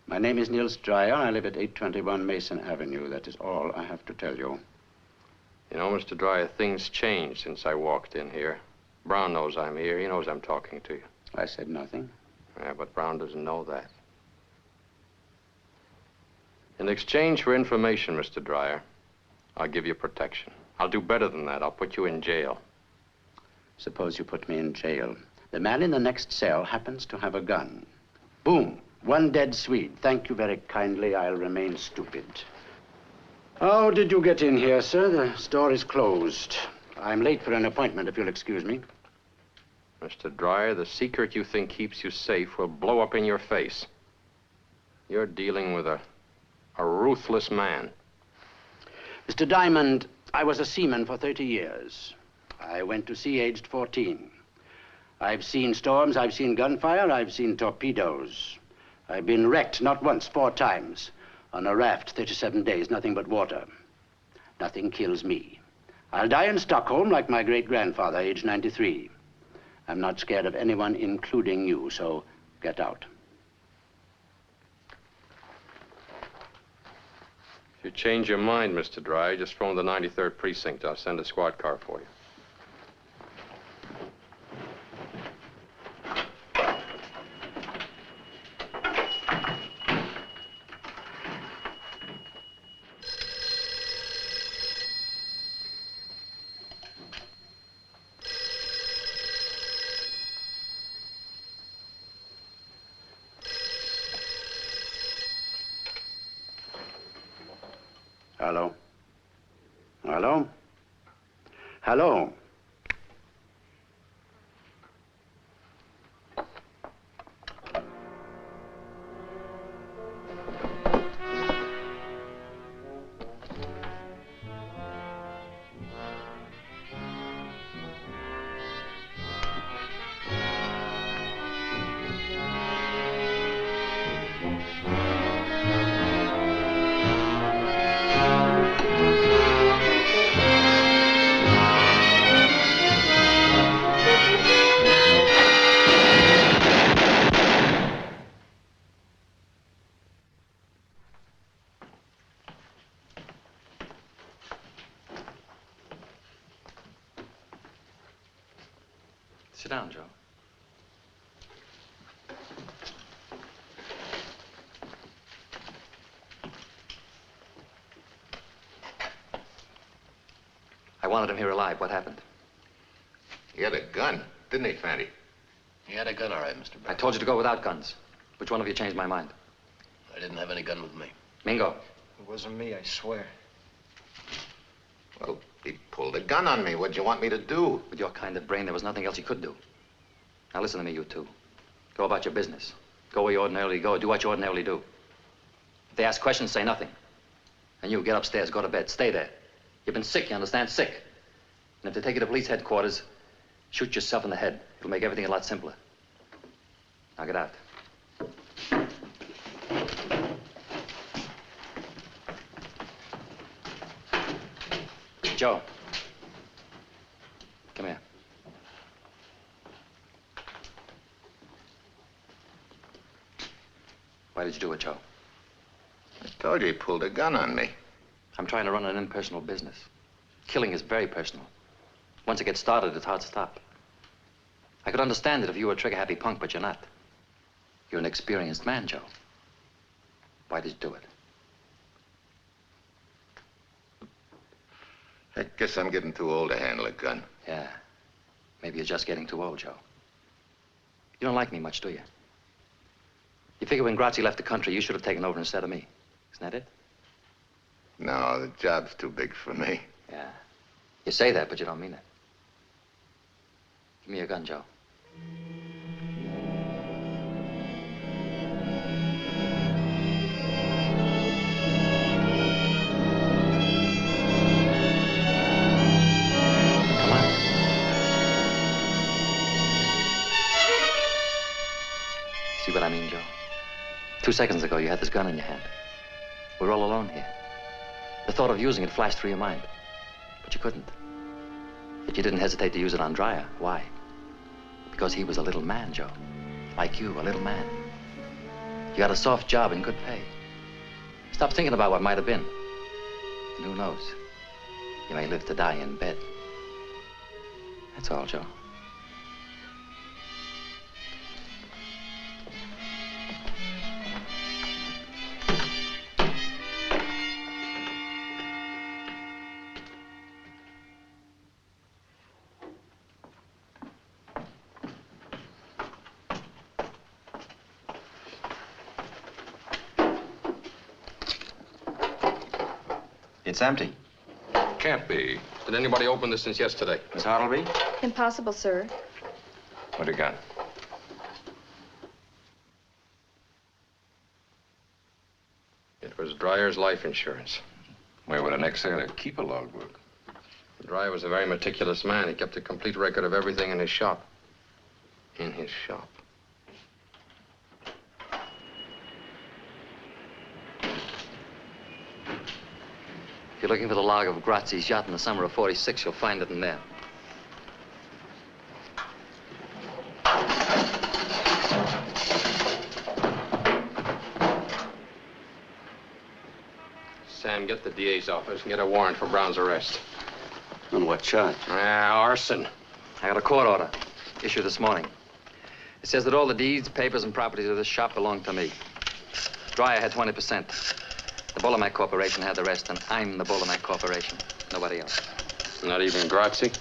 My name is Niels Dreyer. I live at 821 Mason Avenue. That is all I have to tell you. You know, Mr. Dreyer, things changed since I walked in here. Brown knows I'm here. He knows I'm talking to you. I said nothing. Yeah, but Brown doesn't know that. In exchange for information, Mr. Dreyer, I'll give you protection. I'll do better than that. I'll put you in jail. Suppose you put me in jail. The man in the next cell happens to have a gun. Boom. One dead Swede. Thank you very kindly. I'll remain stupid. How did you get in here, sir? The store is closed. I'm late for an appointment, if you'll excuse me. Mr. Dreyer, the secret you think keeps you safe will blow up in your face. You're dealing with a ruthless man. Mr. Diamond, I was a seaman for 30 years. I went to sea aged 14. I've seen storms, I've seen gunfire, I've seen torpedoes. I've been wrecked not once, 4 times. On a raft, 37 days, nothing but water. Nothing kills me. I'll die in Stockholm like my great-grandfather, age 93. I'm not scared of anyone, including you, so get out. If you change your mind, Mr. Dreyer, just phone the 93rd Precinct. I'll send a squad car for you. Hello? Hello? Hello? Sit down, Joe. I wanted him here alive. What happened? He had a gun, didn't he, Fanny? He had a gun, all right, Mr. Brown. I told you to go without guns. Which one of you changed my mind? I didn't have any gun with me. Mingo. It wasn't me, I swear. Well, he pulled a gun on me. What'd you want me to do? With your kind of brain, there was nothing else he could do. Now listen to me, you two. Go about your business. Go where you ordinarily go. Do what you ordinarily do. If they ask questions, say nothing. And you, get upstairs, go to bed. Stay there. You've been sick, you understand? Sick. And if they take you to police headquarters, shoot yourself in the head. It'll make everything a lot simpler. Now get out. Joe. Come here. Why did you do it, Joe? I told you he pulled a gun on me. I'm trying to run an impersonal business. Killing is very personal. Once it gets started, it's hard to stop. I could understand it if you were a trigger-happy punk, but you're not. You're an experienced man, Joe. Why did you do it? I guess I'm getting too old to handle a gun. Yeah. Maybe you're just getting too old, Joe. You don't like me much, do you? You figure when Grazie left the country, you should have taken over instead of me. Isn't that it? No, the job's too big for me. Yeah. You say that, but you don't mean it. Give me your gun, Joe. Come on. See what I mean, Joe? 2 seconds ago, you had this gun in your hand. We're all alone here. The thought of using it flashed through your mind. But you couldn't. Yet you didn't hesitate to use it on Dreyer. Why? Because he was a little man, Joe. Like you, a little man. You got a soft job and good pay. Stop thinking about what might have been. And who knows? You may live to die in bed. That's all, Joe. It's empty. Can't be. Did anybody open this since yesterday? Miss Hartleby? Impossible, sir. What do you got? It was Dryer's life insurance. Where would an ex-sailor keep a logbook? Dryer was a very meticulous man. He kept a complete record of everything in his shop. In his shop. If you're looking for the log of Grazzi's yacht in the summer of '46, you'll find it in there. Sam, get the DA's office and get a warrant for Brown's arrest. On what charge? Arson. I got a court order issued this morning. It says that all the deeds, papers, and properties of this shop belong to me. Dryer had 20%. The Bolomac Corporation had the rest, and I'm the Bolomac Corporation. Nobody else. Not even Grazzi?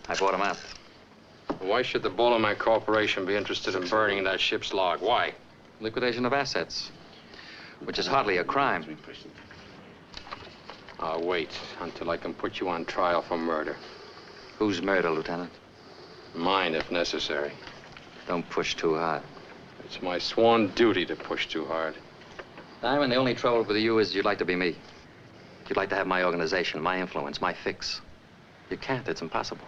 I bought him out. Why should the Bolomac Corporation be interested in burning that ship's log? Why? Liquidation of assets, which is hardly a crime. I'll wait until I can put you on trial for murder. Whose murder, Lieutenant? Mine, if necessary. Don't push too hard. It's my sworn duty to push too hard. Diamond, the only trouble with you is you'd like to be me. You'd like to have my organization, my influence, my fix. You can't. It's impossible.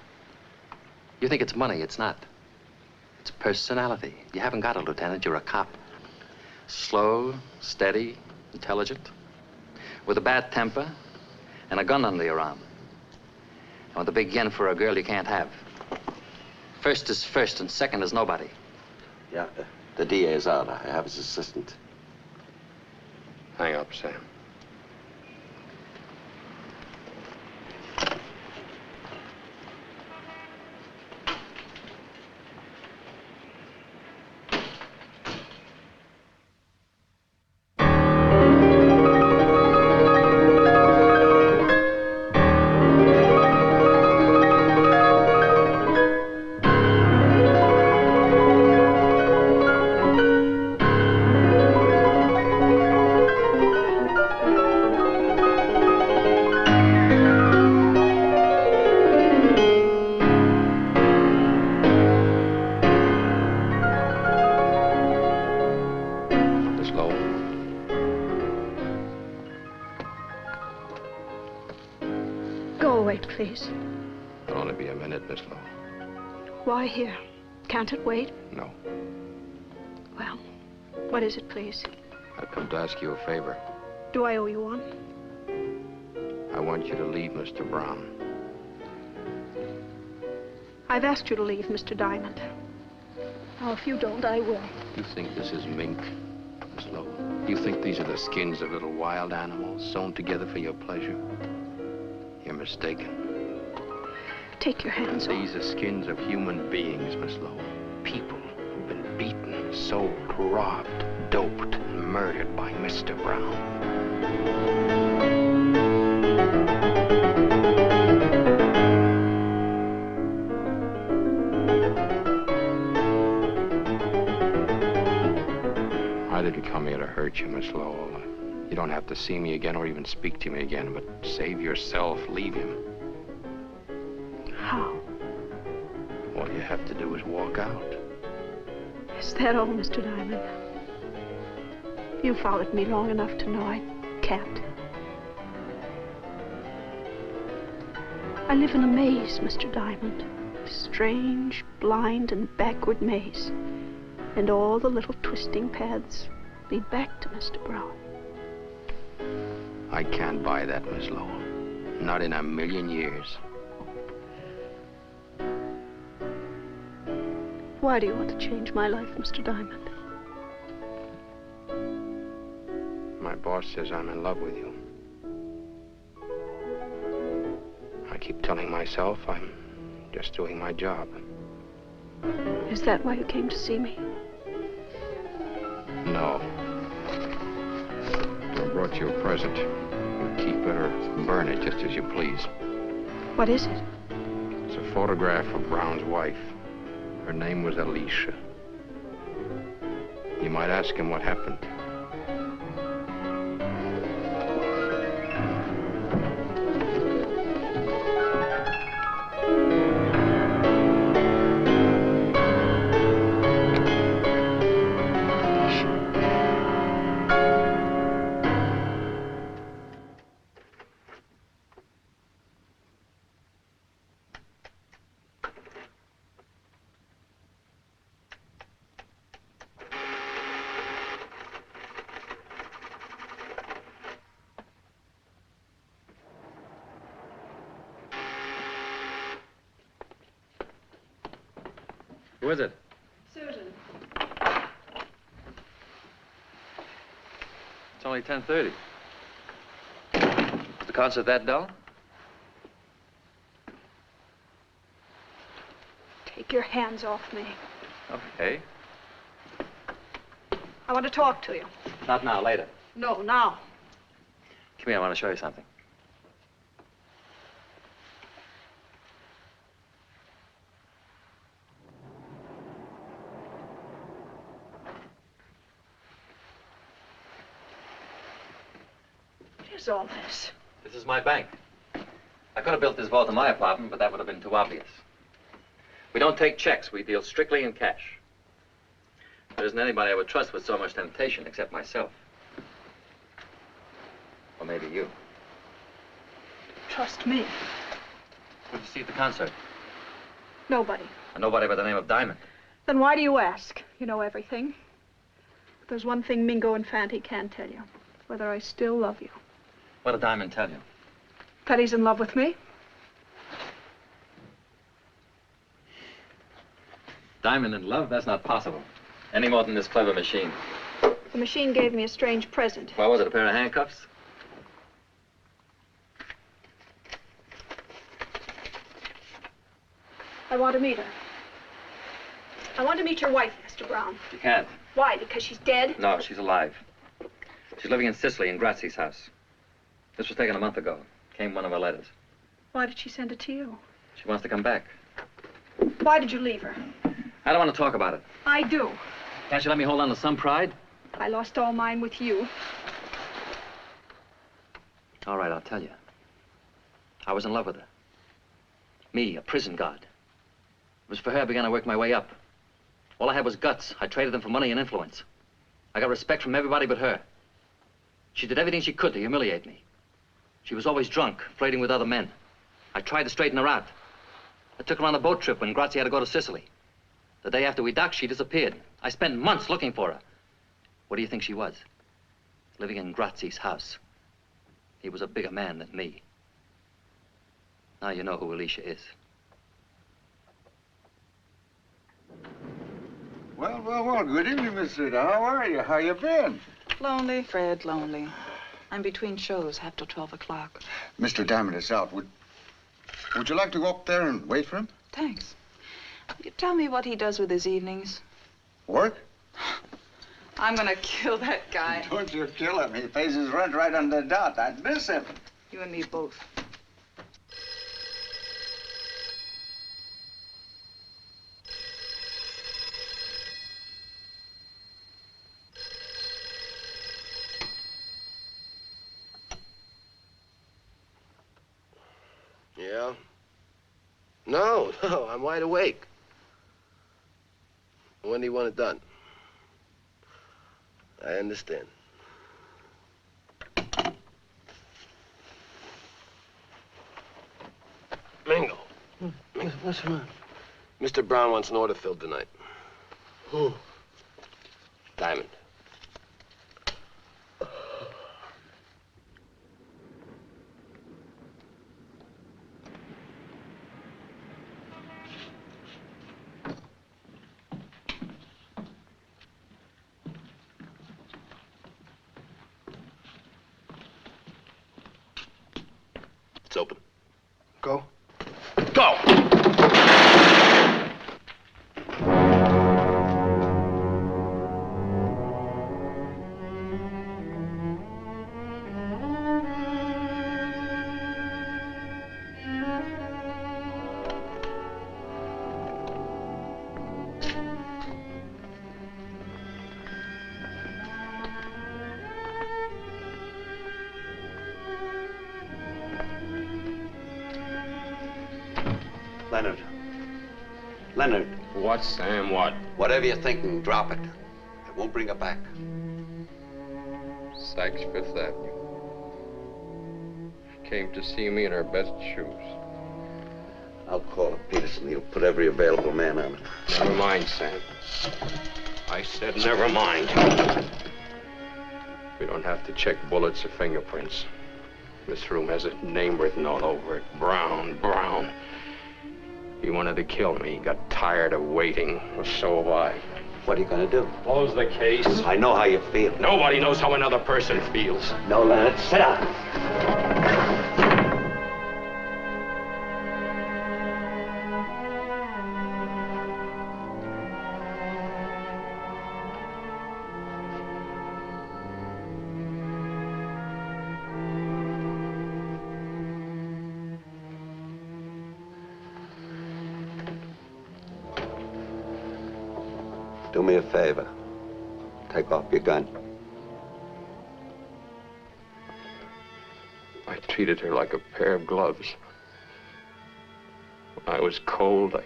You think it's money. It's not. It's personality. You haven't got it, Lieutenant. You're a cop. Slow, steady, intelligent, with a bad temper and a gun under your arm. And with a big yen for a girl you can't have. First is first and second is nobody. Yeah, the DA is out. I have his assistant. Hang up, Sam. Please. It'll only be a minute, Miss Lowe. Why here? Can't it wait? No. Well, what is it, please? I've come to ask you a favor. Do I owe you one? I want you to leave Mr. Brown. I've asked you to leave, Mr. Diamond. Now, if you don't, I will. You think this is mink, Miss Lowe? You think these are the skins of little wild animals sewn together for your pleasure? You're mistaken. Take your hands off. These are skins of human beings, Miss Lowe. People who've been beaten, sold, robbed, doped, and murdered by Mr. Brown. I didn't come here to hurt you, Miss Lowe. You don't have to see me again or even speak to me again, but save yourself, leave him. How? All you have to do is walk out. Is that all, Mr. Diamond? You followed me long enough to know I can't. I live in a maze, Mr. Diamond. A strange, blind, and backward maze. And all the little twisting paths lead back to Mr. Brown. I can't buy that, Miss Lowe. Not in a million years. Why do you want to change my life, Mr. Diamond? My boss says I'm in love with you. I keep telling myself I'm just doing my job. Is that why you came to see me? No. I brought you a present. You keep it or burn it, just as you please. What is it? It's a photograph of Brown's wife. Her name was Alicia. You might ask him what happened. Who is it? Susan. It's only 10:30. Is the concert that dull? Take your hands off me. Okay. I want to talk to you. Not now, later. No, now. Come here, I want to show you something. What is all this? This is my bank. I could have built this vault in my apartment, but that would have been too obvious. We don't take checks. We deal strictly in cash. There isn't anybody I would trust with so much temptation except myself. Or maybe you. Trust me. Who did you see at the concert? Nobody. A nobody by the name of Diamond. Then why do you ask? You know everything. But there's one thing Mingo and Fanty can't tell you. Whether I still love you. What did Diamond tell you? That he's in love with me. Diamond in love? That's not possible. Any more than this clever machine. The machine gave me a strange present. What was it, a pair of handcuffs? I want to meet her. I want to meet your wife, Mr. Brown. You can't. Why? Because she's dead? No, she's alive. She's living in Sicily in Grazzi's house. This was taken a month ago. Came one of her letters. Why did she send it to you? She wants to come back. Why did you leave her? I don't want to talk about it. I do. Can't you let me hold on to some pride? I lost all mine with you. All right, I'll tell you. I was in love with her. Me, a prison guard. It was for her I began to work my way up. All I had was guts. I traded them for money and influence. I got respect from everybody but her. She did everything she could to humiliate me. She was always drunk, flirting with other men. I tried to straighten her out. I took her on a boat trip when Grazzi had to go to Sicily. The day after we docked, she disappeared. I spent months looking for her. What do you think she was? Living in Grazzi's house. He was a bigger man than me. Now you know who Alicia is. Well, good evening, Miss Rita. How are you? How you been? Lonely, Fred, lonely. I'm between shows, half till 12 o'clock. Mr. Diamond is out. Would you like to go up there and wait for him? Thanks. Will you tell me what he does with his evenings? Work? I'm gonna kill that guy. Don't you kill him. He pays his rent right on the dot. I'd miss him. You and me both. Yeah? No, I'm wide awake. When do you want it done? I understand. Mingo. Mingo, what's the matter? Mr. Brown wants an order filled tonight. Who? Diamond. It's open. Go. Go! Leonard. Leonard. What, Sam, what? Whatever you're thinking, drop it. It won't bring her back. Sykes, Fifth Avenue. She came to see me in her best shoes. I'll call up Peterson. He'll put every available man on it. Never mind, Sam. I said never mind. We don't have to check bullets or fingerprints. This room has a name written all over it. Brown, Brown. He wanted to kill me. He got tired of waiting. Well, so have I. What are you going to do? Close the case. I know how you feel. Nobody knows how another person feels. No, Leonard, sit down. Do me a favor. Take off your gun. I treated her like a pair of gloves. When I was cold, I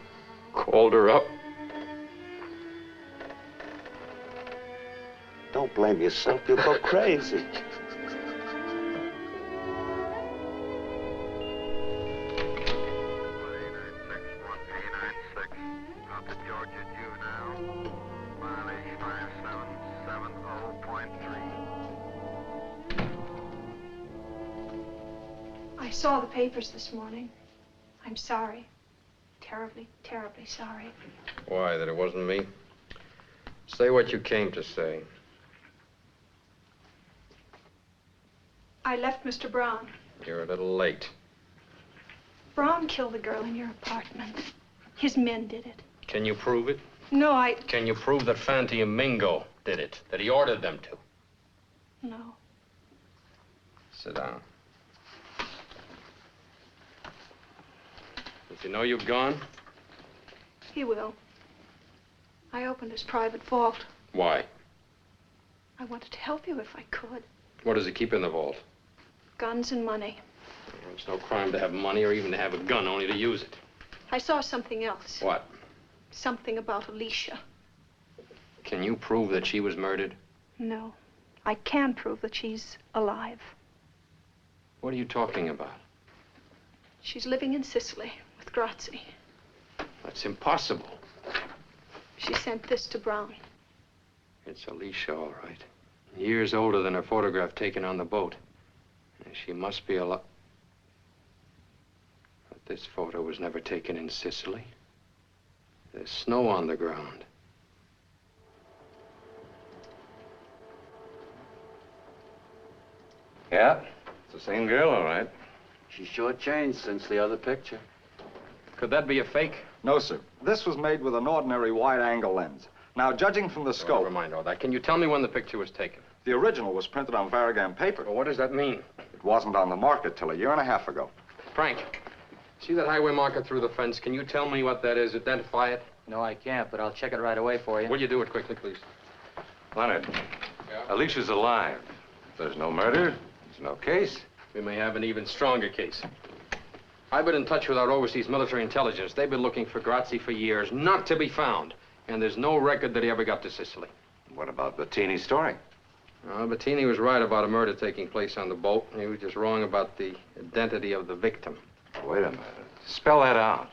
called her up. Don't blame yourself. You'll go crazy. I saw the papers this morning. I'm sorry. Terribly, terribly sorry. Why, that it wasn't me? Say what you came to say. I left Mr. Brown. You're a little late. Brown killed the girl in your apartment. His men did it. Can you prove it? No, I... Can you prove that Fanti and Mingo did it? That he ordered them to? No. Sit down. Does he know you've gone? He will. I opened his private vault. Why? I wanted to help you if I could. What does he keep in the vault? Guns and money. It's no crime to have money or even to have a gun, only to use it. I saw something else. What? Something about Alicia. Can you prove that she was murdered? No. I can prove that she's alive. What are you talking about? She's living in Sicily with Grazzi. That's impossible. She sent this to Brown. It's Alicia, all right. Years older than her photograph taken on the boat. And she must be alive. But this photo was never taken in Sicily. There's snow on the ground. Yeah, it's the same girl, all right. She sure changed since the other picture. Could that be a fake? No, sir. This was made with an ordinary wide-angle lens. Now, judging from the scope... Never mind all that. Can you tell me when the picture was taken? The original was printed on Variegain paper. Well, what does that mean? It wasn't on the market till a year and a half ago. Frank, see that highway marker through the fence? Can you tell me what that is? Identify it? No, I can't, but I'll check it right away for you. Will you do it quickly, please? Leonard, Alicia's alive. If there's no murder, there's no case. We may have an even stronger case. I've been in touch with our overseas military intelligence. They've been looking for Grazzi for years, not to be found. And there's no record that he ever got to Sicily. What about Bettini's story? Bettini was right about a murder taking place on the boat. He was just wrong about the identity of the victim. Wait a minute. Spell that out.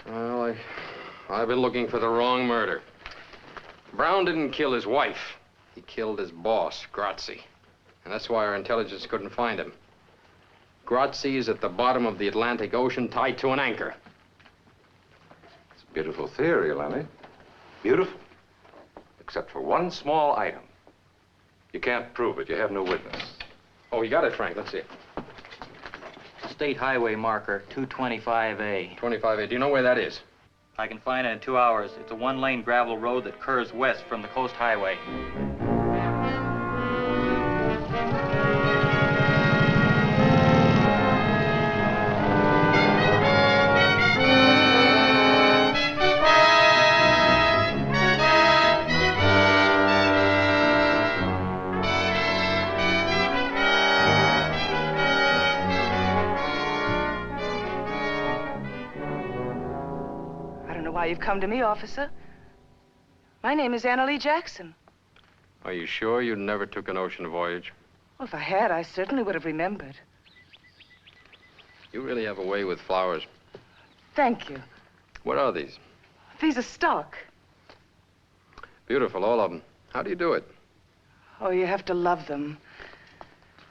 Well, I've been looking for the wrong murder. Brown didn't kill his wife. He killed his boss, Grazzi. And that's why our intelligence couldn't find him. Grazzi is at the bottom of the Atlantic Ocean, tied to an anchor. It's a beautiful theory, Lenny. Beautiful. Except for one small item. You can't prove it. You have no witness. Oh, you got it, Frank. Let's see it. State highway marker, 225A. 25A. Do you know where that is? I can find it in 2 hours. It's a one-lane gravel road that curves west from the coast highway. You've come to me, officer. My name is Anna Lee Jackson. Are you sure you never took an ocean voyage? Well, if I had, I certainly would have remembered. You really have a way with flowers. Thank you. What are these? These are stock. Beautiful, all of them. How do you do it? Oh, you have to love them.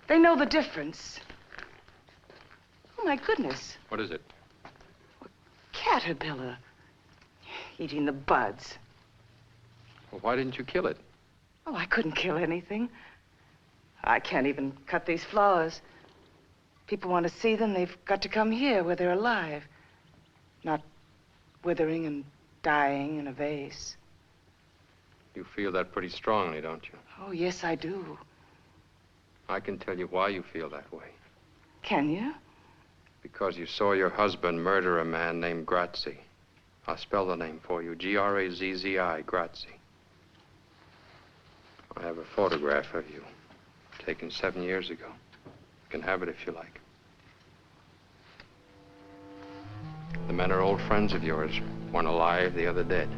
They know the difference. Oh, my goodness. What is it? caterpillar. Eating the buds. Well, why didn't you kill it? Oh, I couldn't kill anything. I can't even cut these flowers. People want to see them, they've got to come here where they're alive. Not withering and dying in a vase. You feel that pretty strongly, don't you? Oh, yes, I do. I can tell you why you feel that way. Can you? Because you saw your husband murder a man named Grazzi. I'll spell the name for you. Grazzi, Grazzi. I have a photograph of you, taken 7 years ago. You can have it if you like. The men are old friends of yours. One alive, the other dead.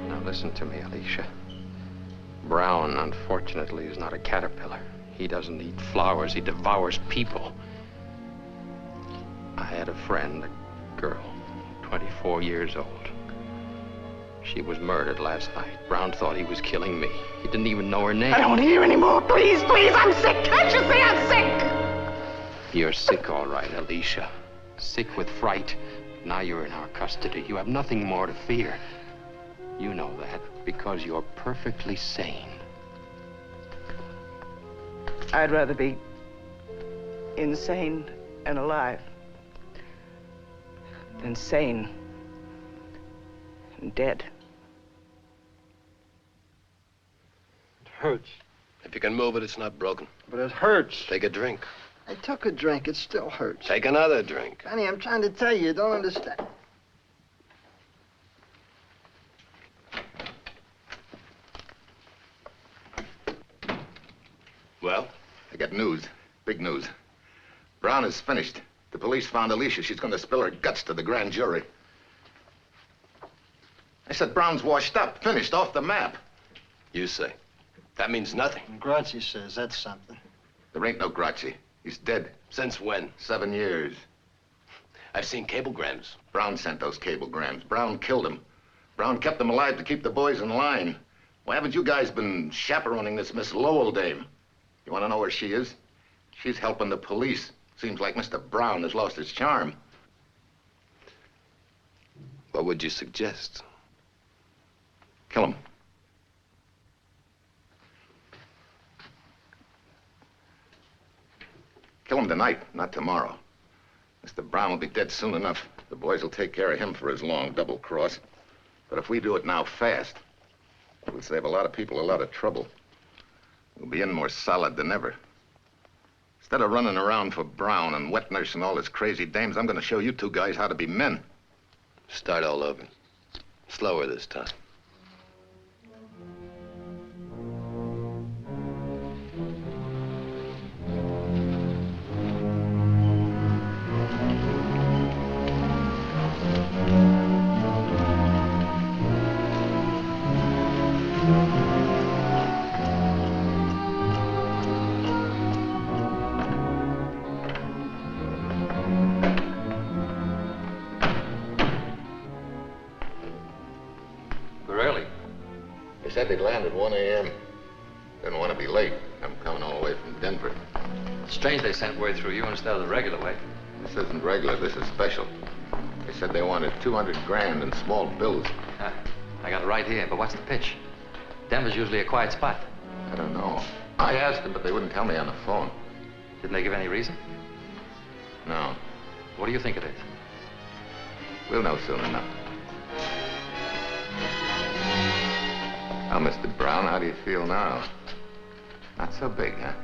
Now listen to me, Alicia. Brown, unfortunately, is not a caterpillar. He doesn't eat flowers, he devours people. I had a friend, a girl, 24 years old. She was murdered last night. Brown thought he was killing me. He didn't even know her name. I don't want to hear anymore. Please, please, I'm sick. Can't you see I'm sick? You're sick, all right, Alicia. Sick with fright. Now you're in our custody. You have nothing more to fear. You know that because you're perfectly sane. I'd rather be insane and alive than sane and dead. It hurts. If you can move it, it's not broken. But it hurts. Take a drink. I took a drink. It still hurts. Take another drink. Connie, I'm trying to tell you. You don't understand. Well? I got news. Big news. Brown is finished. The police found Alicia. She's going to spill her guts to the grand jury. I said Brown's washed up, finished, off the map. You say. That means nothing. Grazzi says that's something. There ain't no Grazzi. He's dead. Since when? 7 years. I've seen cablegrams. Brown sent those cablegrams. Brown killed him. Brown kept them alive to keep the boys in line. Why haven't you guys been chaperoning this Miss Lowell dame? You want to know where she is? She's helping the police. Seems like Mr. Brown has lost his charm. What would you suggest? Kill him. Kill him tonight, not tomorrow. Mr. Brown will be dead soon enough. The boys will take care of him for his long double cross. But if we do it now fast, we'll save a lot of people a lot of trouble. We'll be in more solid than ever. Instead of running around for Brown and wet nurse and all his crazy dames, I'm going to show you two guys how to be men. Start all over. Slower this time. Said they'd land at 1 a.m. Didn't want to be late. I'm coming all the way from Denver. Strange they sent word through you instead of the regular way. This isn't regular. This is special. They said they wanted 200 grand in small bills. I got it right here, but what's the pitch? Denver's usually a quiet spot. I don't know. I asked them, but they wouldn't tell me on the phone. Didn't they give any reason? No. What do you think it is? We'll know soon enough. Now, Mr. Brown, how do you feel now? Not so big, huh?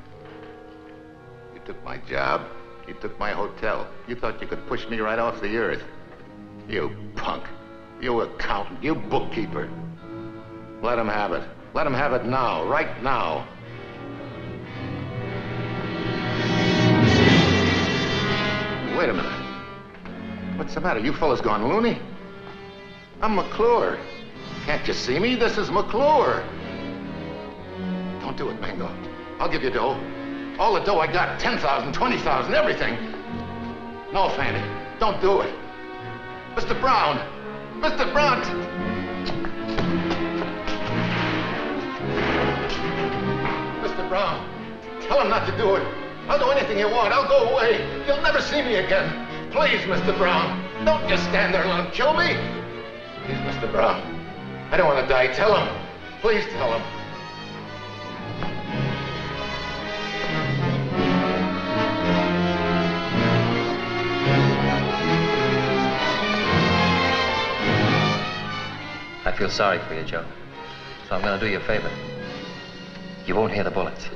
You took my job. You took my hotel. You thought you could push me right off the earth. You punk. You accountant. You bookkeeper. Let him have it. Let him have it now. Right now. Wait a minute. What's the matter? You fellas gone loony? I'm McClure. Can't you see me? This is McClure. Don't do it, Mingo. I'll give you dough. All the dough I got, 10,000, 20,000, everything. No, Fanny, don't do it. Mr. Brown! Mr. Brown! Mr. Brown! Tell him not to do it. I'll do anything you want. I'll go away. You'll never see me again. Please, Mr. Brown. Don't just stand there and let him kill me. Please, Mr. Brown. I don't want to die. Tell him. Please tell him. I feel sorry for you, Joe. So I'm going to do you a favor. You won't hear the bullets.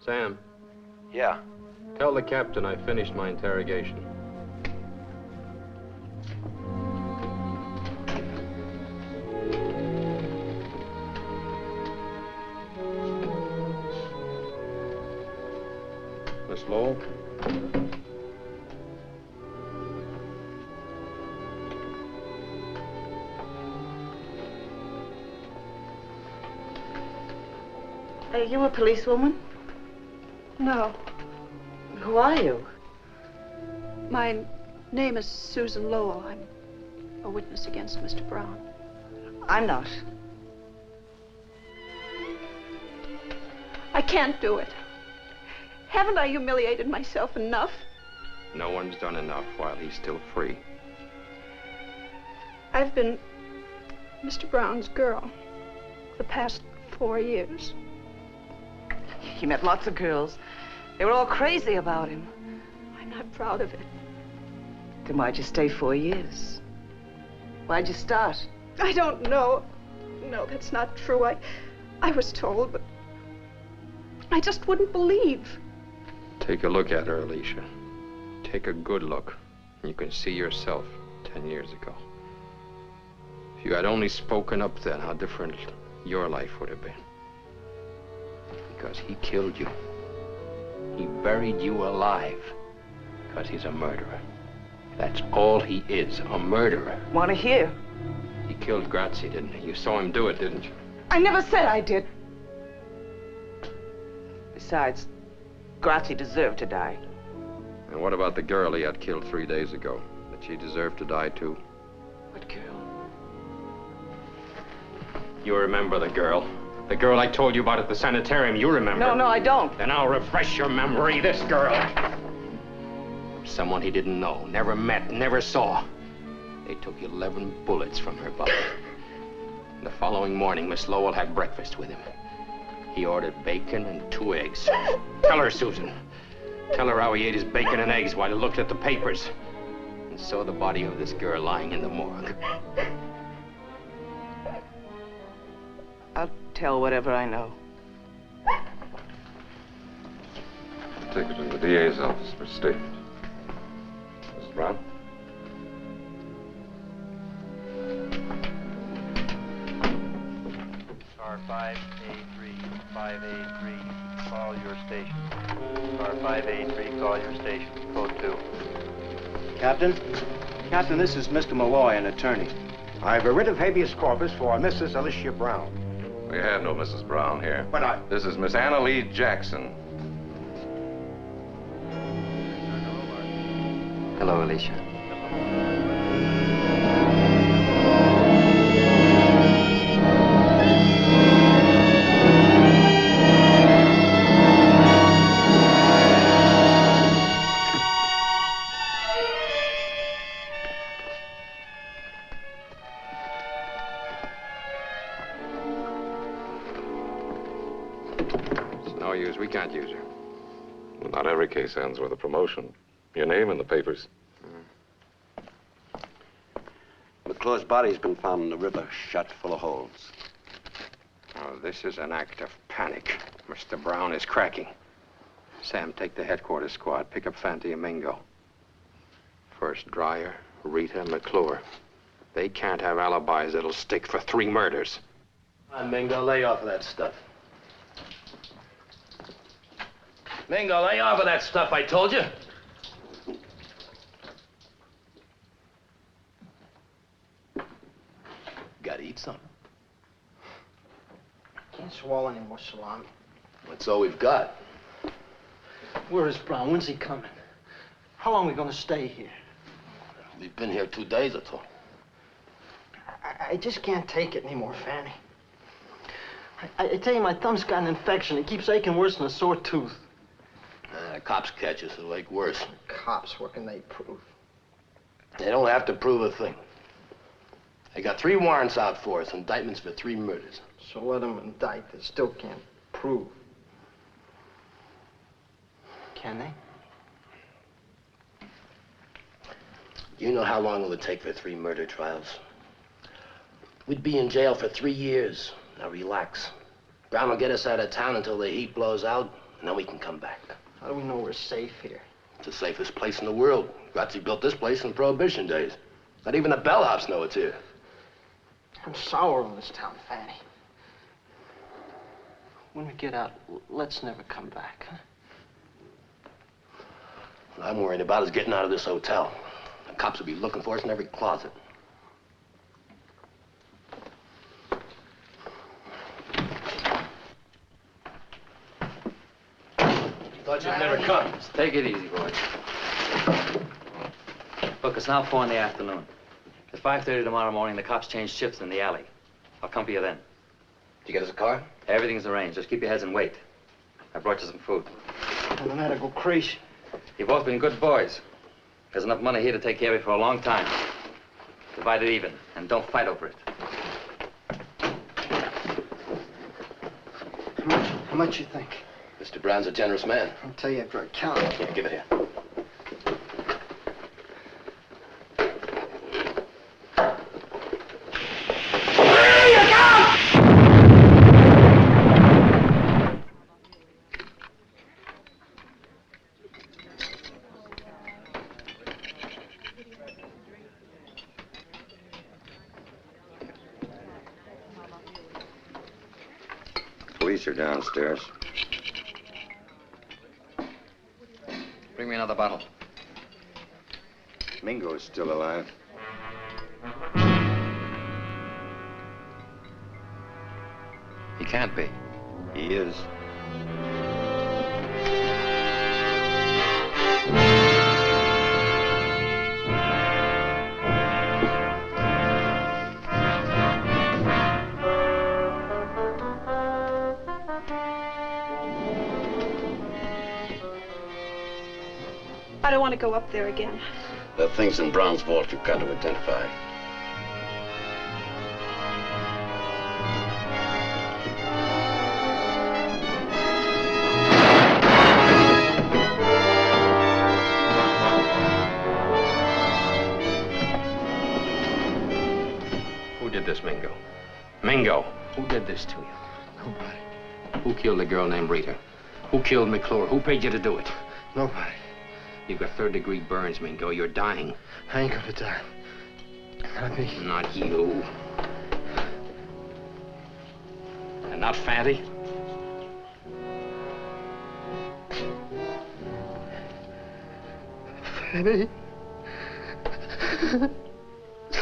Sam. Yeah. Tell the captain I finished my interrogation. Miss Lowell? Are you a policewoman? No. Who are you? My name is Susan Lowell. I'm a witness against Mr. Brown. I'm not. I can't do it. Haven't I humiliated myself enough? No one's done enough while he's still free. I've been Mr. Brown's girl for the past 4 years. He met lots of girls. They were all crazy about him. I'm not proud of it. Then why'd you stay 4 years? Why'd you start? I don't know. No, that's not true. I was told, but I just wouldn't believe. Take a look at her, Alicia. Take a good look. You can see yourself 10 years ago. If you had only spoken up then, how different your life would have been. Because he killed you. He buried you alive. Because he's a murderer. That's all he is, a murderer. Want to hear? He killed Grazie, didn't he? You saw him do it, didn't you? I never said I did. Besides, Grazie deserved to die. And what about the girl he had killed 3 days ago? Did she deserve to die, too? What girl? You remember the girl. The girl I told you about at the sanitarium, you remember. No, I don't. Then I'll refresh your memory. This girl. Someone he didn't know, never met, never saw. They took 11 bullets from her body. The following morning, Miss Lowell had breakfast with him. He ordered bacon and 2 eggs. Tell her, Susan. Tell her how he ate his bacon and eggs while he looked at the papers and saw the body of this girl lying in the morgue. I'll tell whatever I know. Take it to the DA's office for statement. Mrs. Brown? Car 583, 583, call your station. Car 583, call your station. Code 2. Captain? Captain, this is Mr. Malloy, an attorney. I have a writ of habeas corpus for Mrs. Alicia Brown. We have no Mrs. Brown here. But This is Miss Anna Lee Jackson. Hello, Alicia. We can't use her. Well, not every case ends with a promotion. Your name in the papers. McClure's body's been found in the river, shot full of holes. Oh, this is an act of panic. Mr. Brown is cracking. Sam, take the headquarters squad. Pick up Fanti and Mingo. First Dreyer, Rita, McClure. They can't have alibis that'll stick for 3 murders. Come on, Mingo, lay off of that stuff. Mingo, lay off of that stuff, I told you. Gotta eat something. can't swallow any more salami. That's all we've got. Where is Brown? When's he coming? How long are we going to stay here? We've been here 2 days or so. I just can't take it anymore, Fanny. I tell you, my thumb's got an infection. It keeps aching worse than a sore tooth. Cops catch us, it'll ache worse. Cops, what can they prove? They don't have to prove a thing. They got 3 warrants out for us, indictments for 3 murders. So let them indict. They still can't prove. Can they? You know how long it would take for 3 murder trials? We'd be in jail for 3 years. Now relax. Brown will get us out of town until the heat blows out, and then we can come back. How do we know we're safe here? It's the safest place in the world. Grazzi built this place in Prohibition days. Not even the bellhops know it's here. I'm sour on this town, Fanny. When we get out, let's never come back, huh? What I'm worried about is getting out of this hotel. The cops will be looking for us in every closet. Thought you'd never come. Just take it easy, boys. Look, it's now 4 in the afternoon. At 5:30 tomorrow morning, the cops change shifts in the alley. I'll come for you then. Did you get us a car? Everything's arranged. Just keep your heads and wait. I brought you some food. I'm gonna go crazy. You've both been good boys. There's enough money here to take care of you for a long time. Divide it even, and don't fight over it. How much you think? Mr. Brown's a generous man. I'll tell you after I count. Here, give it here. Police are downstairs. Bring me another bottle. Mingo is still alive. He can't be. He is. I don't want to go up there again. There are things in Brown's vault you've got to identify. Who did this, Mingo? Mingo, who did this to you? Nobody. Who killed the girl named Rita? Who killed McClure? Who paid you to do it? Nobody. You've got 3rd-degree burns, Mingo. You're dying. I ain't gonna die. Not me. Not you. And not Fatty? Fanny.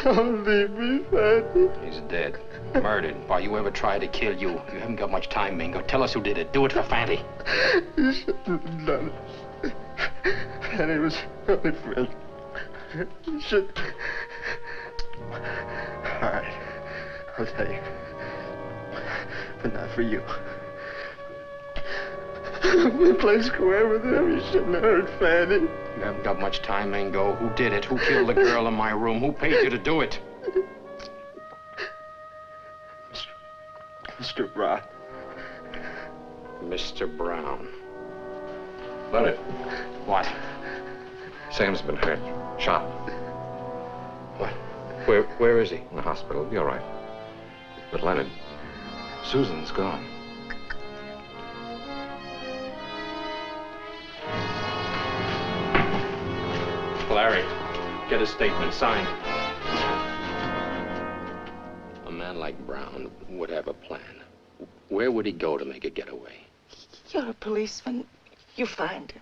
Don't leave me, Fanny. He's dead. Murdered. Why, you ever tried to kill you? You haven't got much time, Mingo. Tell us who did it. Do it for Fatty. You shouldn't have done it. Fanny was my only friend. You should... All right. I'll tell you. But not for you. We play square with him. You shouldn't have hurt Fanny. You haven't got much time, Mingo. Who did it? Who killed the girl in my room? Who paid you to do it? Mr. Brown. Mr. Brown. Leonard. What? Sam's been hurt. Shot. What? Where is he? In the hospital. He'll be all right. But Leonard, Susan's gone. Larry, get a statement signed. A man like Brown would have a plan. Where would he go to make a getaway? You're a policeman. You find him.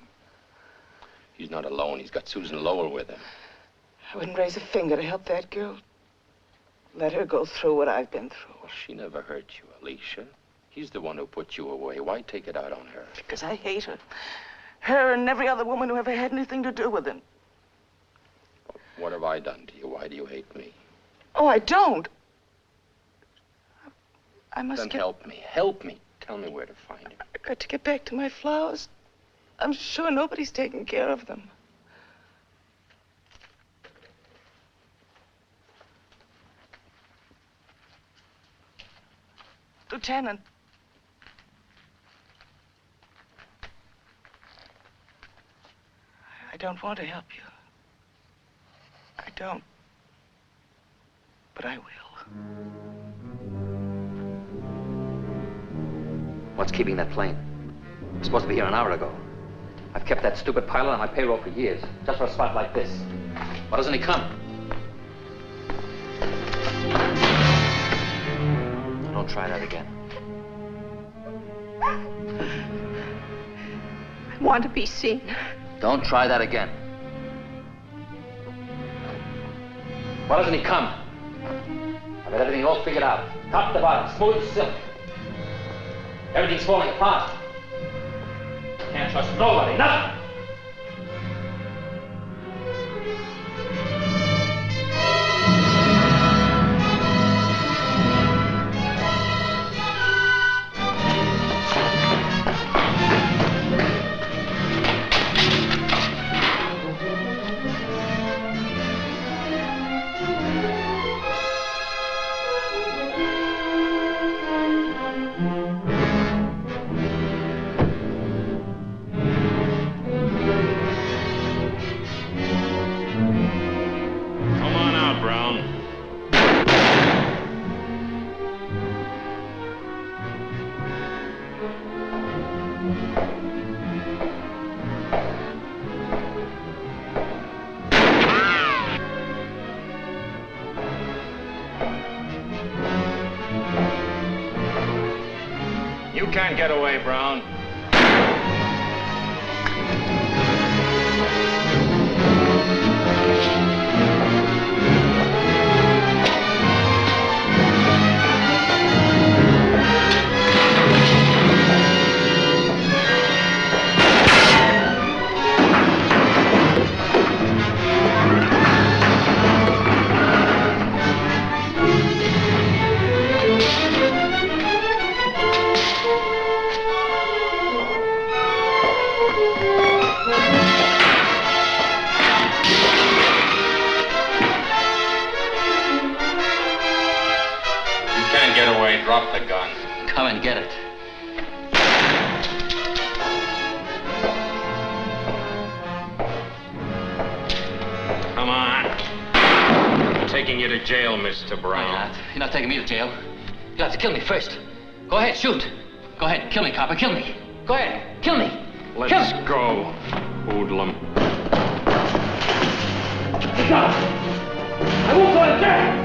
He's not alone. He's got Susan Lowell with him. I wouldn't raise a finger to help that girl. Let her go through what I've been through. She never hurt you, Alicia. He's the one who put you away. Why take it out on her? Because I hate her. Her and every other woman who ever had anything to do with him. What have I done to you? Why do you hate me? Oh, I don't. I must Then help me. Help me. Tell me where to find him. I've got to get back to my flowers. I'm sure nobody's taking care of them. Lieutenant. I don't want to help you. I don't. But I will. What's keeping that plane? It was supposed to be here an hour ago. I've kept that stupid pilot on my payroll for years, just for a spot like this. Why doesn't he come? Don't try that again. I want to be seen. Don't try that again. Why doesn't he come? I've got everything all figured out. Top to bottom, smooth as silk. Everything's falling apart. Can't trust nobody, nothing. You can't get away, Brown. Drop the gun. Come and get it. Come on. I'm taking you to jail, Mr. Brown. You're not taking me to jail. You'll have to kill me first. Go ahead, shoot. Go ahead, kill me, copper, kill me. Go ahead, kill me. Let's go, hoodlum. I won't go to jail.